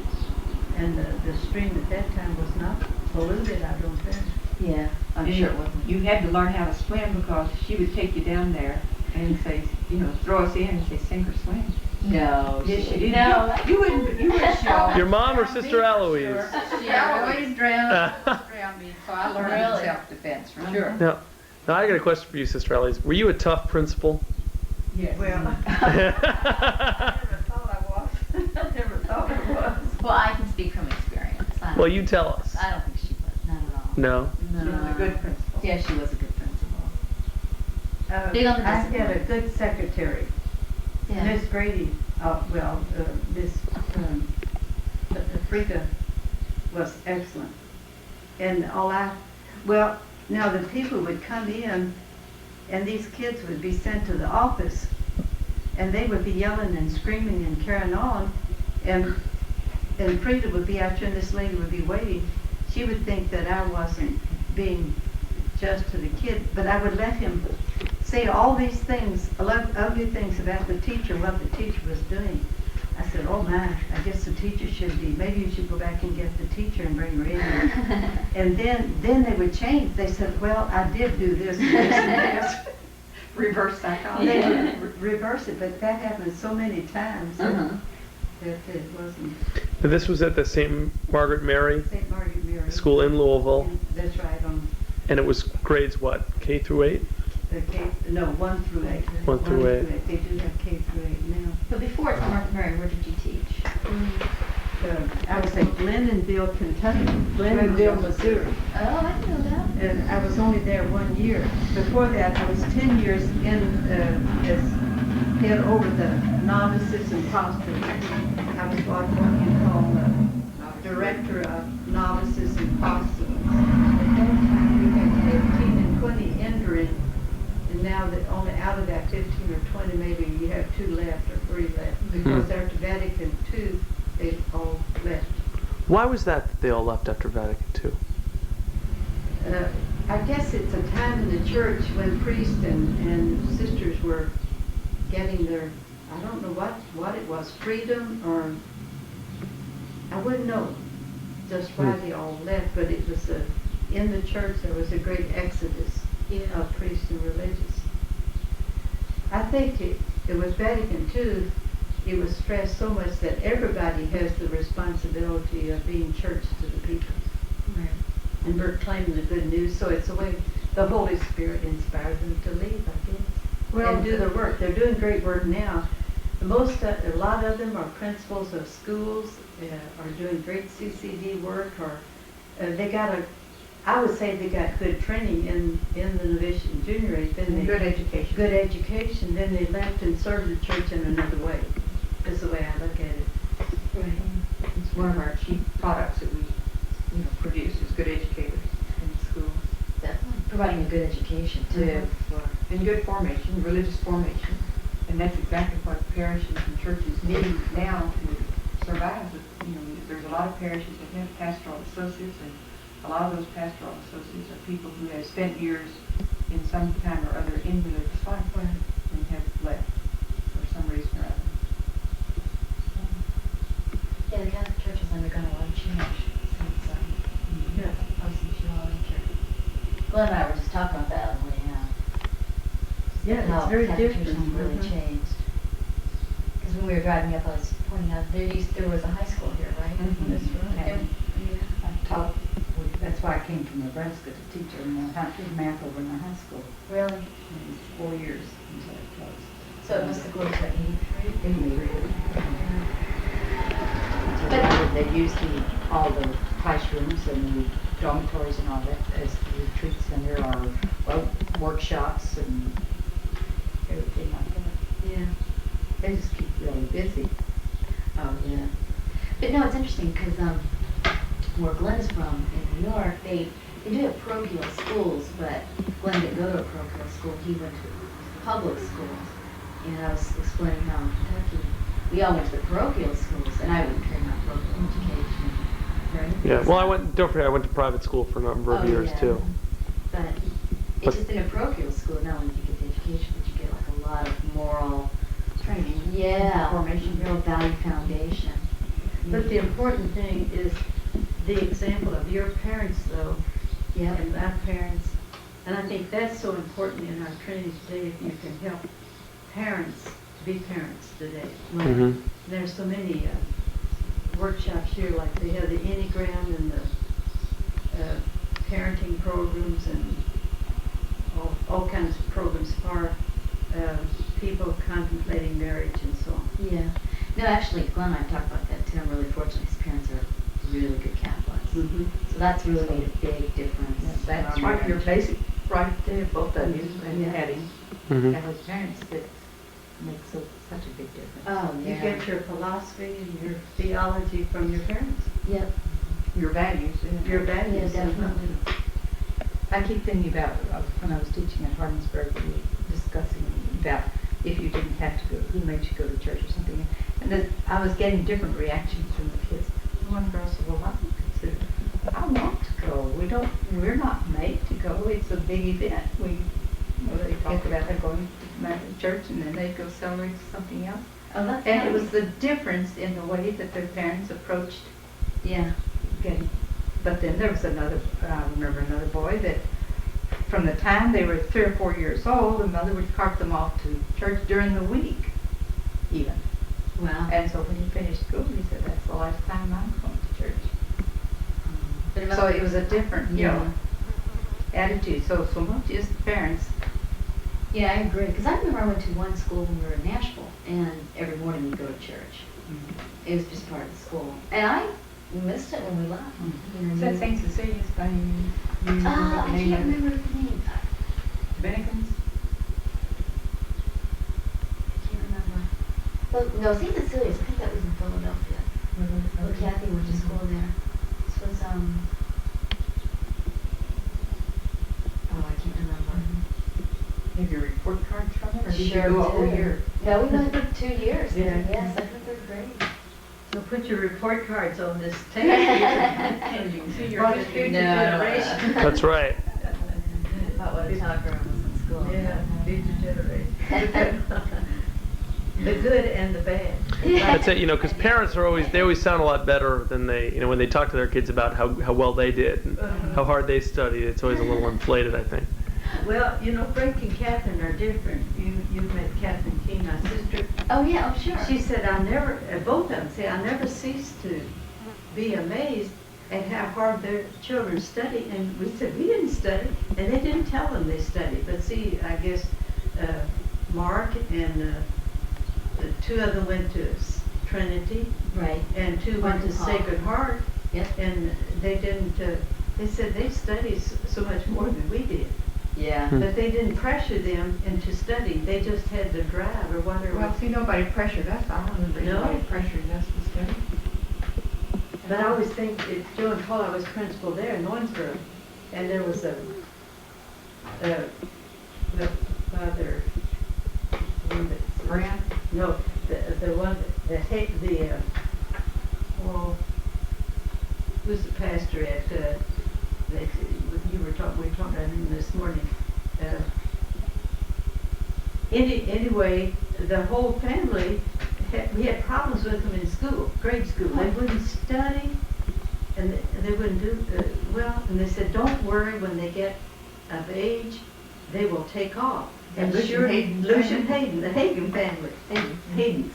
And the stream at that time was not polluted, I don't think. Yeah, I'm And sure it wasn't. You had to learn how to swim because she would take you down there and say, you know, throw us in and say, sink or swim. No. Yes, she did. No. You wouldn't show. Your mom or Sister Eloise? She always drowned me, so I learned Really? self-defense for sure. Now, I got a question for you, Sister Eloise. Were you a tough principal? Yes. Well, I never thought I was. I never thought I was. Well, I can speak from experience. Well, you tell us. I don't think she was, not at all. No? She was a good principal. Yeah, she was a good principal. Big on the I had a discipline. good secretary. Yeah. Miss Grady, Miss Frida was excellent. And now the people would come in and these kids would be sent to the office and they would be yelling and screaming and carrying on and Frida would be out here and this lady would be waiting. She would think that I wasn't being just to the kid, but I would let him say all these things, ugly things about the teacher, what the teacher was doing. I said, oh my, I guess the teacher should be, maybe you should go back and get the teacher and bring her in. And then they would change. They said, well, I did do this and this and this. Reverse psychology. They would reverse it, but that happened so many times that it wasn't. But this was at the St. Margaret Mary St. Margaret Mary. School in Louisville, That's right, on and it was grades what, K through 8? the K, no, 1 through 8. 1 through 8. They do have K through 8 now. But before at Martha Mary, where did you teach? I was at Glennonville, Kentucky, Glennonville, Missouri. Oh, I didn't know that. And I was only there 1 year. Before that, I was 10 years in, as head over the novices and pastors. I was what you call director of novices and pastors. At that time, we had 15 and 20 entering. And now that only out of that 15 or 20, maybe you have 2 left or 3 left. Because after Vatican II, they all left. Why was that they all left after Vatican II? I guess it's a time in the church when priests and sisters were getting their, I don't know what it was, freedom or, I wouldn't know just why they all left, but it was in the church there was a great exodus of priests and religious. I think it was Vatican II. It was stressed so much that everybody has the responsibility of being church to the people. Right. And proclaiming the good news. So it's the way the Holy Spirit inspired them to leave, I guess. And do their work. They're doing great work now. A lot of them are principals of schools, are doing great CCD work, or I would say they got good training in the novitiate and junior age. Then Good education. Good education. Then they left and served the church in another way. Is the way I look at it. Right. That's one of our chief products that we, produce is good educators in the schools. Definitely. Providing a good education too. And good formation, religious formation. And that's exactly what parishes and churches need now to survive. There's a lot of parishes that have pastoral associates, and a lot of those pastoral associates are people who have spent years in some time or other in religious life and have left for some reason or other. Yeah, the Catholic Church has undergone a lot of change since I was in Georgia. Glenn and I were just talking about that on the way out. Yeah, it's very How the Catholic Church different. has really Mhm. changed. Because when we were driving up, I was pointing out there was a high school here, right? That's right. And- I taught, that's why I came to Nebraska to teach math over in the high school. Really? And it was 4 years until it closed. So it must have closed at 83? But they used all the classrooms and the dormitories and all that as the retreat center or workshops and everything like that. Yeah. They just keep really busy. Oh, yeah. But no, it's interesting because where Glenn is from in New York, they do have parochial schools, but Glenn didn't go to a parochial school. He went to public schools. And I was explaining how in Kentucky, we all went to the parochial schools, and I wouldn't care about parochial education. Right? Yeah. Well, don't forget, I went to private school for a number of years yeah. too. But it's just in a parochial school, not only do you get the education, but you get like a lot of moral Training. Yeah, Formation. real value foundation. But the important thing is the example of your parents, though, Yeah. and my parents. And I think that's so important in our training today, if you can help parents be parents today. Mm-hmm. There's so many workshops here, like they have the Enneagram and the parenting programs and all kinds of programs for people contemplating marriage and so on. Yeah. No, actually, Glenn and I talked about that too. I'm really fortunate his parents are really good Catholics. Mm-hmm. So that's really made a big difference. That's right, you're basic right there, both of you, and Yeah. having Mm-hmm. Catholic parents that makes such a big difference. Oh, You yeah. get your philosophy and your theology from your parents, Yep. Your values. your values. Yeah, definitely. I keep thinking about when I was teaching at Hardinsburg, we were discussing about if you didn't have to go, who made you go to church or something. And then I was getting different reactions from the kids. One girl said, "Well, I don't consider. I want to go. We're not made to go. It's a big event. They talk about they're going to church and then they go celebrate something else." Oh, that's And it nice. was the difference in the way that their parents approached Yeah. getting. But then there was I remember another boy that from the time they were 3 or 4 years old, the mother would cart them off to church during the week, even. Wow. And so when he finished school, he said, "That's the last time I'm going to church." But So it was a different, Yeah. attitude. So much is the parents. Yeah, I agree. Because I remember I went to one school when we were in Nashville, and every morning we'd go to church. It was just part of the school. And I missed it when we left. You know, Is that you- St. Cecilia's by you? I can't remember the name. Dominicans? I can't remember. Well, no, St. Cecilia's, I think that was in Philadelphia. Well, Kathy went to school there. This was, oh, I can't remember. Have your report cards from it, or did you Sure go a whole did. year? No, we went for 2 years. Yeah. Yeah, second, third grade. So put your report cards on this tape here, and you can see your future generation. That's right. About what a telegram was in school. Yeah, future generation. The good and the bad. That's it, because parents they always sound a lot better than when they talk to their kids about how well they did and how hard they studied. It's always a little inflated, I think. Well, Frank and Catherine are different. You met Catherine King, my sister. Oh, yeah, oh, sure. She said, both of them say, I never ceased to be amazed at how hard their children study. And we said, we didn't study. And they didn't tell them they studied. But see, I guess Mark and the 2 of them went to Trinity. Right. And 2 Mark went to and Paul. Sacred Heart. Yep. And they didn't, they said they studied so much more than we did. Yeah. But they didn't pressure them into studying. They just had the drive or whatever. Well, see, nobody pressured us. I don't remember No. anybody pressuring us to study. But I always think, Joe and Paula was principal there in Owensboro, and there was the father, one that, Brown? no, the one, who's the pastor at, that we were talking about him this morning. Anyway, the whole family, we had problems with them in school, grade school. They wouldn't study, and they wouldn't do well. And they said, "Don't worry, when they get of age, they will take off." And Lucian Hayden, the Hagen family, Haydens.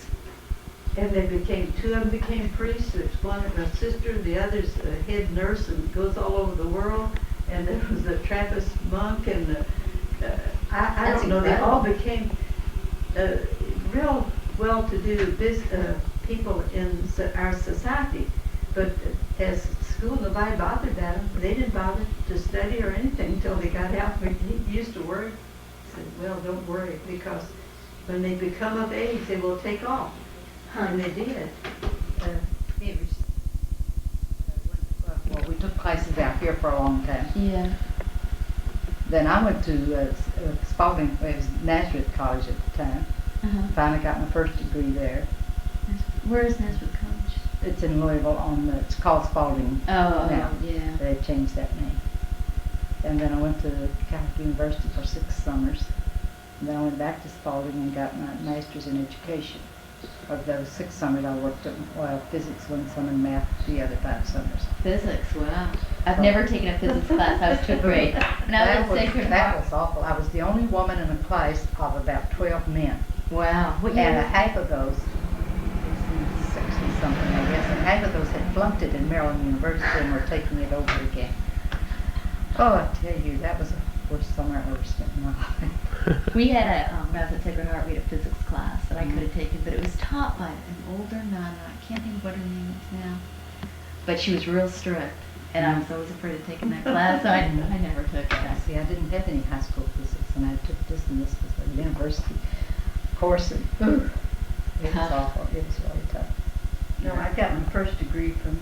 And they two of them became priests. There's one a sister, the other's a head nurse and goes all over the world. And there was a Trappist monk, and I don't know. They all became real well-to-do people in our society. But as school, nobody bothered them. They didn't bother to study or anything until they got out. He used to worry. He said, "Well, don't worry, because when they become of age, they will take off." And they did. Well, we took classes out here for a long time. Yeah. Then I went to Spalding, it was Nazareth College at the time. Finally got my first degree there. Where is Nazareth College? It's in Louisville it's called Spalding now. Yeah. They changed that name. And then I went to Catholic University for 6 summers. And then I went back to Spalding and got my master's in education. Of those 6 summers I worked at physics 1 summer and math the other 5 summers. Physics, wow. I've never taken a physics class. I was 5th grade. When I was in Sacred That Heart. was awful. I was the only woman in a class of about 12 men. Wow. What And year? half of those, 60-something I guess, and half of those had flunked it in Maryland University and were taking it over again. Oh, I tell you, that was the worst summer I ever spent in my life. We had when I was at Sacred Heart, we had a physics class that I could have taken, but it was taught by an older nun. I can't think of what her name is now. But she was real strict, and I was always afraid of taking that class, so I never took it. See, I didn't have any high school physics, and I took this, and this was a university course, and it was awful. It was really tough. No, I got my first degree from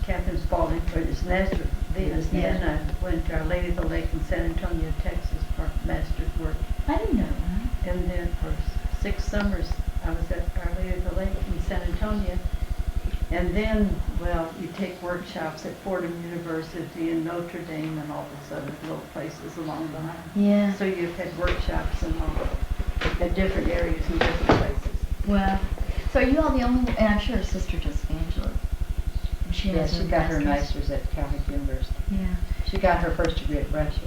Catherine Spalding, or it's Nazareth Venus. Yeah. Then I went to Our Lady of the Lake in San Antonio, Texas for master's work. I didn't know that. And then for 6 summers, I was at Our Lady of the Lake in San Antonio. And then, well, you take workshops at Fordham University and Notre Dame and all these other little places along the line. Yeah. So you've had workshops in all at different areas and different places. Well, so are you all the only? And I'm sure her sister just Angela. She Yeah, has she got her master's. master's at Catholic University. Yeah. She got her first degree at Brescia.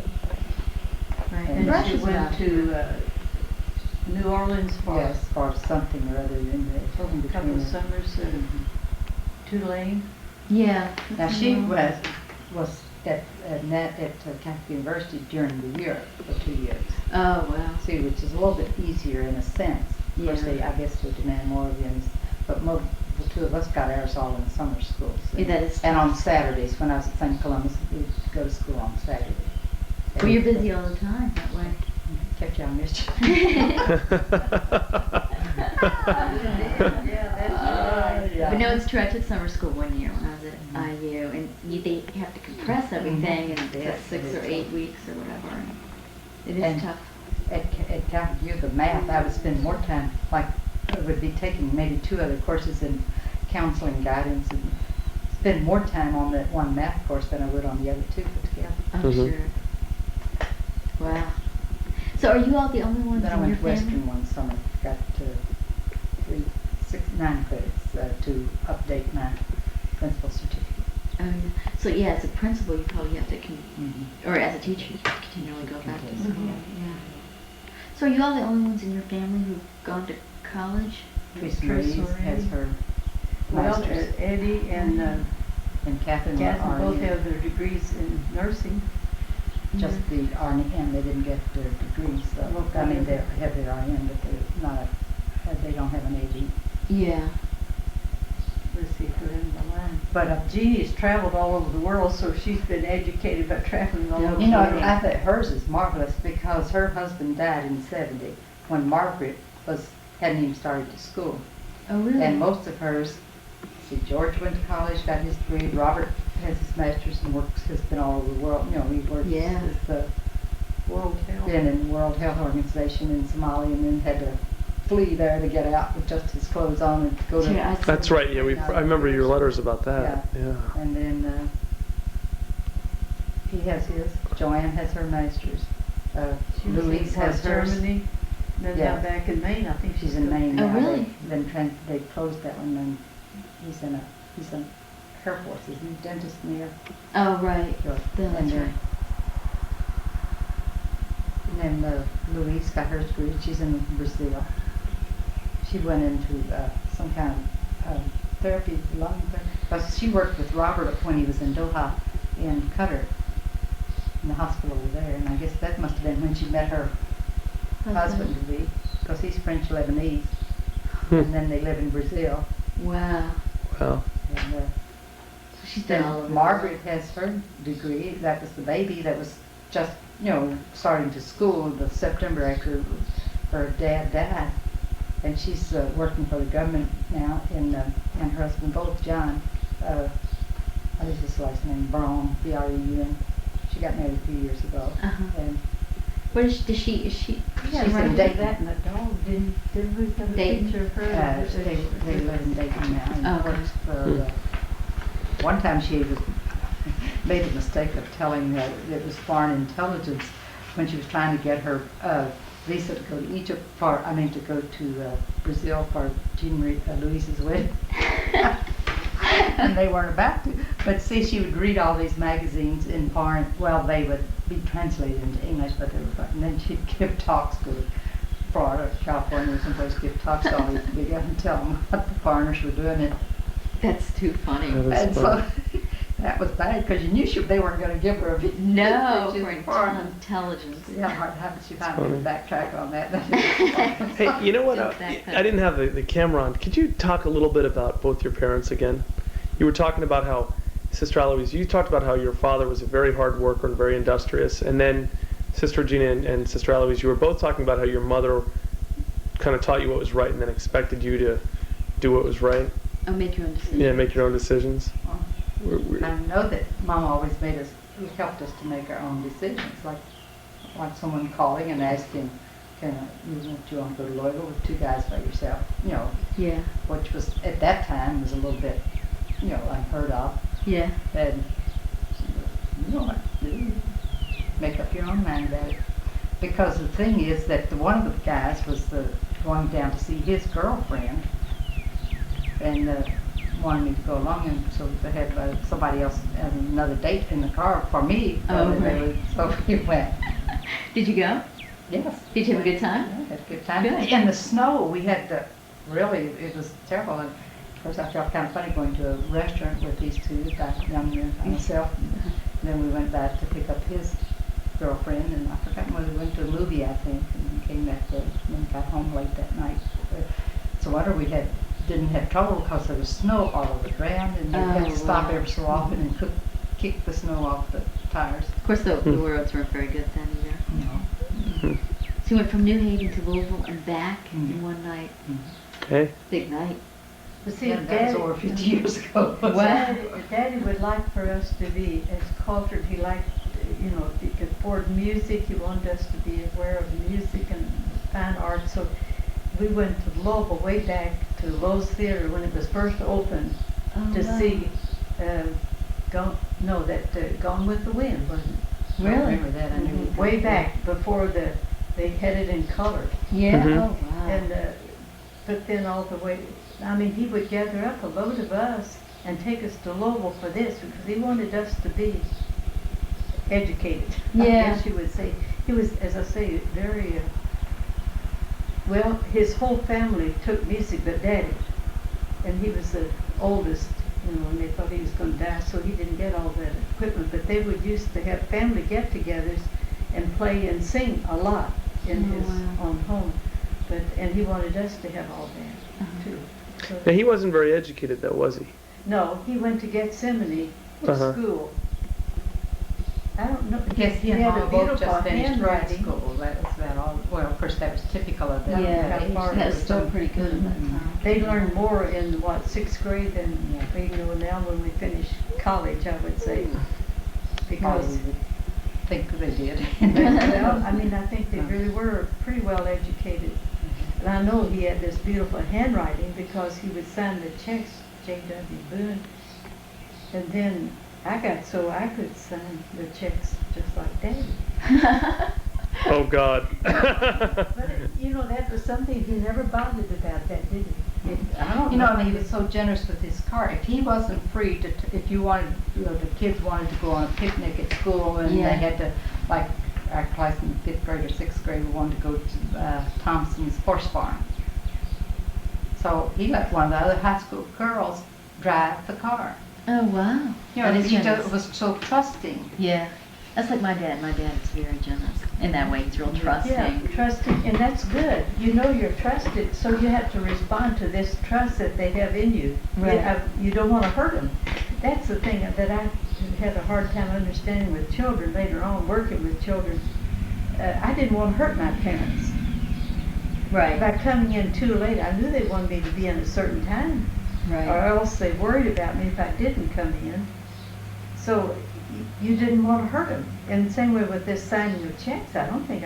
Right. And And she Russia's went not- to New Orleans for Yes, for something or other in a couple of summers in Tulane. Yeah. Now, that's she wrong. was at Catholic University during the year for 2 years. Oh wow. See, which is a little bit easier in a sense. Of course, Yeah. I guess they demand more of you, but the 2 of us got ours all in summer schools. Yeah, that is And tough. on Saturdays, when I was at St. Columbus, we'd go to school on Saturday. Well, you're busy all the time that way. Kept you on mischief. But no, it's true. I took summer school one year when I was at IU, and they have to compress everything, and it's 6 or 8 weeks or whatever. And it is And- tough. At Catholic U, the math, I would spend more time, like, I would be taking maybe 2 other courses in counseling guidance and spend more time on that one math course than I would on the other 2 put together. I'm Mhm. sure. Wow. So are you all the only ones Then I in your went to family? Western one summer, got 9 credits to update my principal certificate. Oh, yeah. So yeah, as a principal, you probably have to, Mm-hmm. or as a teacher, you have to continually go back to Continuously. school. Yeah. So are you all the only ones in your family who've gone to college? Teresa Teresa Marie has Marie. her Well, master's, Eddie and and Catherine Catherine both Arnie, have their degrees in nursing. just the Arnie, and they didn't get their degrees, so, I mean, they have their RN, but they're not, they don't have an AD. Yeah. Let's see, put in the line. But Jeannie's traveled all over the world, so she's been educated by traveling all over you the know, world. I think hers is marvelous because her husband died in '70 when Margaret hadn't even started to school. Oh, really? And most of hers see, George went to college, got his degree. Robert has his master's and has been all over the world. You know, he works Yeah. with the World Health. been in World Health Organization in Somalia and then had to flee there to get out with just his clothes on and go to. Yeah, That's right, yeah, I remember your letters about that, yeah. And then he has his. Joanne has her master's. She was Louise in has hers. Germany, then Yeah. now back in Maine, I think She's in Maine Oh, now. really? They closed that one, and he's in Air Force. He's a dentist in the Air Oh, right. Force. That's And right. then Louise got her degree. She's in Brazil. She went into some kind of therapy, lung therapy. Because she worked with Robert when he was in Doha in Qatar, in the hospital over there. And I guess that must have been when she met her husband to be, because he's French Lebanese. And then they live in Brazil. Wow. Wow. And She's done all over then the Margaret world. has her degree. That was the baby that was just, starting to school the September after her dad died. And she's working for the government now, and her husband, both John, what is his last name? Braun, B-R-E-U-N. She got married a few years ago. Uh-huh. And Where is she, is she Yeah, She's right in with Dayton. that and the dog, didn't we have a Dayton? picture of her? they live in Dayton now and Okay. works for, one time she was, made the mistake of telling it was foreign intelligence when she was trying to get her visa to go to Egypt to go to Brazil for Louise's wedding. And they weren't about to. But see, she would read all these magazines in foreign, they would be translated into English, but they were foreign. And then she'd give talks to Florida, California, or someplace, give talks to all these big and tell them what the foreigners were doing. And That's too funny. That is so funny. that was bad because you knew they weren't going to give her a visa. No, She's for foreign. intelligence. Yeah, how did she That's finally funny. backtrack on that? Hey, you know what? Just that I didn't have the camera on. Could you talk a little bit about both your parents again? You were talking about how, Sister Eloise, you talked about how your father was a very hard worker and very industrious. And then Sister Gina and Sister Eloise, you were both talking about how your mother kind of taught you what was right and then expected you to do what was right. Oh, make your own decision. Yeah, make your own decisions. I know that Mom always helped us to make our own decisions, like someone calling and asking, do you want to go to Louisville with 2 guys by yourself? Yeah. Which was, at that time, was a little bit, unheard of. Yeah. And you know what to do. Make up your own mind about it. Because the thing is that one of the guys was going down to see his girlfriend, and wanted me to go along, and so they had somebody else had another date in the car for me. Oh, right. So we went. Did you go? Yes. Did you have a good time? Yeah, had a good time. Good. In the snow, we had it was terrible. And of course, I felt kind of funny going to a restaurant with these two, that young man and myself. And then we went back to pick up his girlfriend, and I forgot whether we went to a movie, I think, and then came back and then got home late that night. So didn't have trouble because there was snow all over the ground, and you had to stop wow. every so often and kick the snow off the tires. Of course, the roads weren't very good then either. No. So you went from New Haven to Louisville and back in Mhm. one night. Okay. Big night. But see, That was over 50 years ago. Daddy would like for us to be as cultured. He liked, if he could afford music, he wanted us to be aware of music and fine art. So we went to Louisville, way back to Lowe's Theater when it was first opened, to see, Gone with the Wind, wasn't it? I remember that. I knew Way back before they had it in color. Yeah. Mhm. Oh, wow. And but then all the way, he would gather up a load of us and take us to Louisville for this because he wanted us to be educated. I Yeah. guess you would say. He was, as I say, very, his whole family took music but Daddy. And he was the oldest, and they thought he was going to die, so he didn't get all that equipment. But they would used to have family get-togethers and play and sing a lot in Oh, his wow. own home. And he wanted us to have all that Uh-huh. too. So, Now, he wasn't very educated, though, was he? no, he went to Gethsemane to Uh-huh. school. I don't know. I guess he and had a Mom both beautiful just finished grade handwriting. school. That was about all. Well, of course, that was typical of them. Yeah, that age. that was still pretty good at that Mhm. time. They learned more in what, 6th grade than Yeah. we know now when we finish college, I would say. Because, Because think they did. well, I mean, I think they really were pretty well educated. And I know he had this beautiful handwriting because he would sign the checks, J.W. Boone. And then I got so I could sign the checks just like Daddy. Oh, God. But, you know, that was something he never bothered about that, did he? I don't know. He was so generous with his car. If he wasn't free to, if you wanted, the kids wanted to go on a picnic at school and Yeah. they had to, like our class in 5th grade or 6th grade, we wanted to go to Thompson's horse farm. So he let one of the other high school girls drive the car. Oh, wow. You know, That is he generous. was so trusting. Yeah. That's like my dad. My dad is very generous. In that way, he's real trusting. Yeah, trusting, and that's good. You know you're trusted, so you have to respond to this trust that they have in you. Right. You don't want to hurt them. That's the thing that I had a hard time understanding with children later on, working with children. I didn't want to hurt my parents. Right. By coming in too late, I knew they wanted me to be in a certain time, or Right. else they worried about me if I didn't come in. So you didn't want to hurt them. And the same way with this signing of checks, I don't think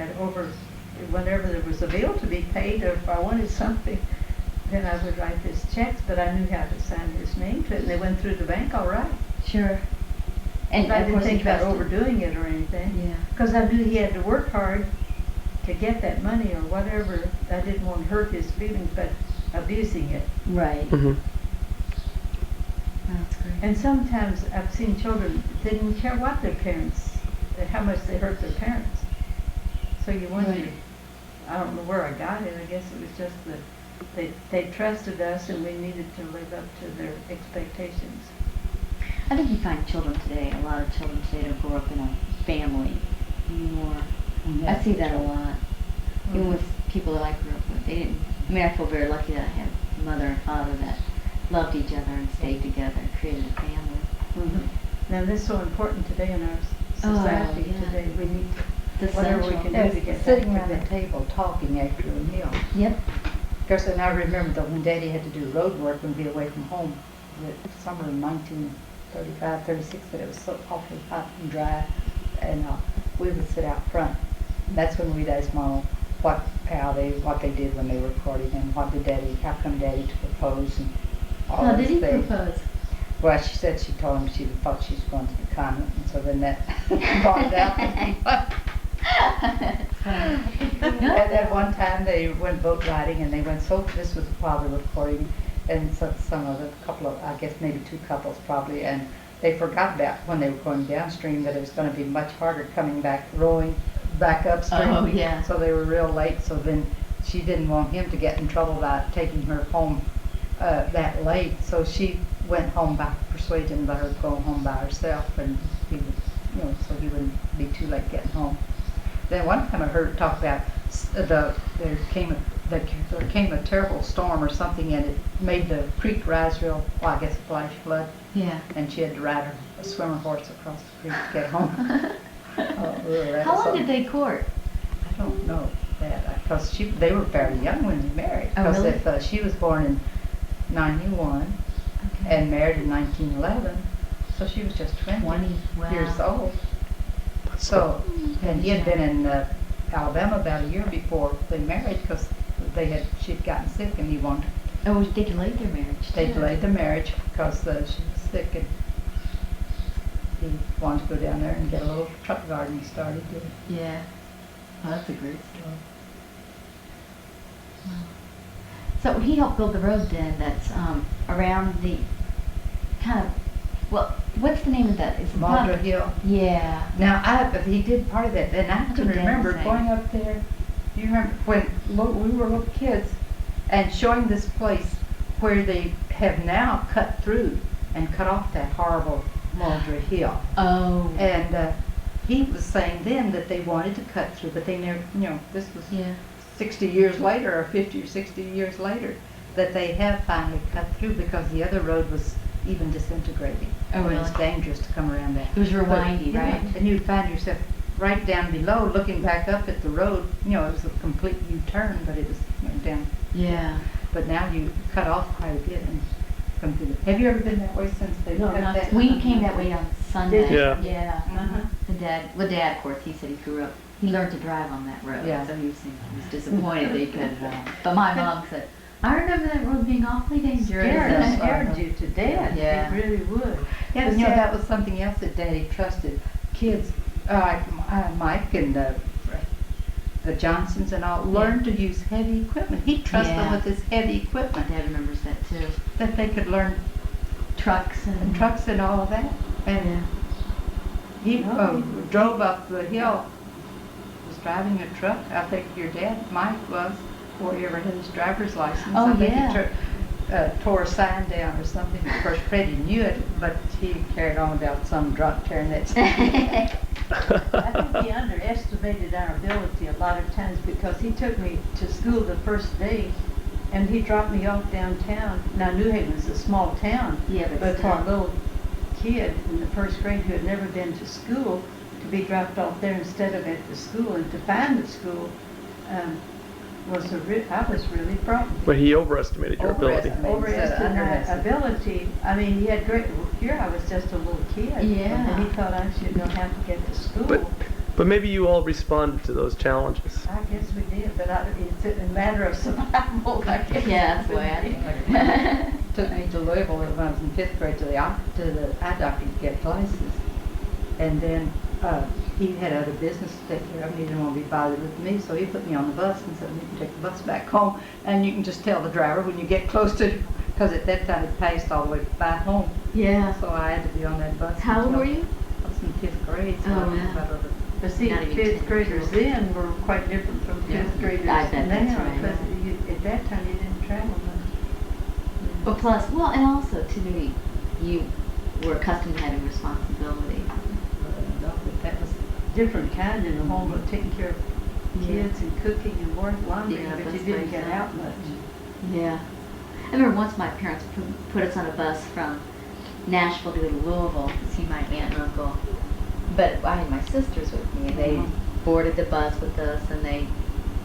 whenever there was a bill to be paid, or if I wanted something, then I would write this checks, but I knew how to sign his name to it, and they went through the bank all right. Sure. And I of didn't course he think about trusted. overdoing it or anything. Yeah. Because I knew he had to work hard to get that money or whatever. I didn't want to hurt his feelings, but abusing it. Right. Mhm. That's great. And sometimes I've seen children didn't care what their parents, how much they hurt their parents. So you wonder, Right. I don't know where I got it. I guess it was just that they trusted us and we needed to live up to their expectations. I think you find children today, a lot of children today don't grow up in a family anymore. I see that a lot. Even with people that I grew up with, they didn't. I mean, I feel very lucky that I had a mother and father that loved each other and stayed together and created a family. Mhm. Now this is so important today in our Oh, society yeah. today. We need It's whatever we essential. can do to get Sitting back around to the that. table talking after a meal. Yep. Of course, and I remember that when Daddy had to do road work and be away from home, the summer of 1935, 36, that it was so awfully hot and dry, and we would sit out front. That's when we'd ask Mom what they did when they were courting and how come Daddy to propose and all How those did he things. propose? Well, she said she told him she thought she was going to the convent, and so then that brought it out. At one time, they went boat riding, and they went this was while they were courting, and so I guess maybe 2 couples probably, and they forgot about when they were going downstream that it was going to be much harder coming back, rowing back upstream. Oh, yeah. So they were real late, so then she didn't want him to get in trouble by taking her home that late, so she went home by persuading him to let her go home by herself, and he would, so he wouldn't be too late getting home. Then one time I heard her talk about there came a terrible storm or something, and it made the creek rise real. Well, I guess a flash flood, Yeah. and she had to ride a swimmer horse across the creek to get home. How long did they court? I don't know that because they were very young when they married. Oh, Because really? if she was born in 91 Okay. and married in 1911, so she was just 20 Wow. years old. So, and he had been in Alabama about a year before they married because she'd gotten sick and he wanted. Oh, they delayed their marriage. They too. delayed the marriage because she was sick and he wanted to go down there and get a little truck garden started. Yeah. Oh, that's a great story. Wow. So he helped build the road then that's around the kind of, well, what's the name of that? It's not- Maldra Hill. Yeah. Now, he did part of that, and I That's can what Dad remember was saying. going up there. Do you remember when we were little kids and showing this place where they have now cut through and cut off that horrible Maldra Hill? Oh. And he was saying then that they wanted to cut through, but they never, this was Yeah. 60 years later, or 50 or 60 years later, that they have finally cut through because the other road was even disintegrating. Oh, It was really? dangerous to come around that. It was real But, windy, yeah, right? And you'd find yourself right down below, looking back up at the road. You know, it was a complete U-turn, but it was down. Yeah. But now you cut off quite a bit and come through. Have you ever been that way since they No, cut not that? We came that way on Sunday. Yeah. Yeah. Uh-huh. And Dad, of course, he said he grew up, he learned to drive on that road. Yeah. So he was disappointed that he couldn't drive. But my mom said, I remember that road being awfully dangerous. It So- scared you to death. Yeah. It really would. Yeah, you know, that was something else that Daddy trusted. Kids, Mike and the Johnsons and all, learned to use heavy equipment. He trusted them Yeah. with his heavy My equipment, dad remembers that too. that they could learn Trucks and trucks and all of that. And he drove up the hill, was driving a truck. I think your dad, Mike, was, before he ever had his driver's license. Oh, I think yeah. he tore a sign down or something. Of course, Freddie knew it, but he carried on about some drunk tearing that sign. I think he underestimated our ability a lot of times because he took me to school the first day and he dropped me off downtown. Now New Haven's a small town, Yeah, but for a still. little kid in the first grade who had never been to school, to be dropped off there instead of at the school and to find the school I was really frightened. But he overestimated your ability. Overestimated my ability. I mean, he had great. Here I was just a little kid. Yeah. And he thought I should know how to get to school. But maybe you all responded to those challenges. I guess we did, but it's a matter of survival, I guess. Yeah, that's the way I think. Took me to Louisville when I was in 5th grade to the eye doctor to get glasses. And then he had other business to take care of. He didn't want to be bothered with me, so he put me on the bus and said, you can take the bus back home. And you can just tell the driver when you get close to, because at that time it passed all the way back home. Yeah. So I had to be on that bus. How old until- were you? I was in 5th grade. So Oh, I was wow. about over- But see, Not even 5th 10. graders then were quite different from Yeah. 5th graders I bet now. that's right. Because at that time you didn't travel much. Well, plus, and also too, you were accustomed to having responsibility. That was Different kind in the home of taking care of kids and cooking and work laundry, Yeah, but you that's didn't very get sad. out much. Yeah. I remember once my parents put us on a bus from Nashville to go to Louisville to see my aunt and uncle. But I had my sisters with me, and they boarded the bus with us, and they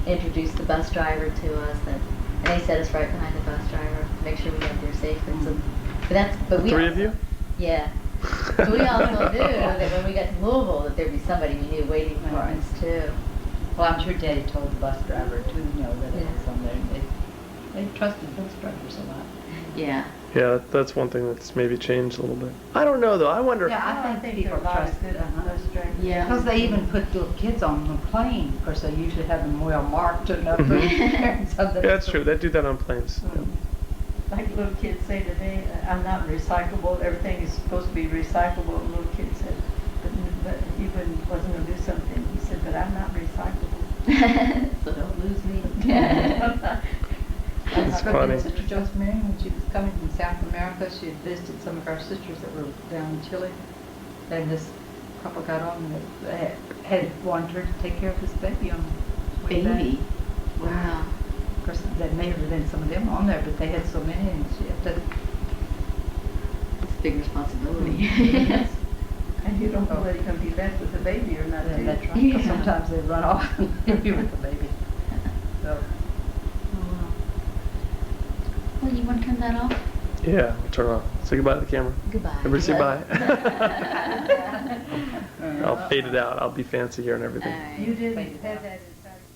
introduced the bus driver to us, and they set us right behind the bus driver to make sure we got there safely. So, but we Three also, of you? Yeah. But we also knew that when we got to Louisville that there'd be somebody we knew waiting for Right. us too. Well, I'm sure Daddy told the bus driver too, you know, that it Yeah. was on there. They trusted bus drivers a lot. Yeah. Yeah, that's one thing that's maybe changed a little bit. I don't know though. I wonder. Yeah, I think there people are a lot trust of good bus drivers. Yeah. Because they even put little kids on the plane. Of course, they usually have them well marked enough. Mhm. Something. Yeah, that's true. They do that on planes. Yeah. Like little kids say today, I'm not recyclable, everything is supposed to be recyclable, and little kid said, but he wasn't gonna do something, he said, but I'm not recyclable. So don't lose me. It's funny. Sister Josephine, when she was coming from South America, she had visited some of our sisters that were down in Chile. And this couple got on and they had wanted her to take care of this baby on the way back. Baby. Wow. Of course, there may have been some of them on there, but they had so many and she had to. It's a big responsibility. And you don't know whether you're gonna be left with the baby or not, do you? That's right, 'cause Yeah. sometimes they run off and leave you with the baby. So, Well, you want to turn that off? Yeah, we'll turn it off. Say goodbye to the camera. Goodbye. Everybody say bye. Bye. I'll fade it out. I'll be fancy here and everything. All right. You didn't have that.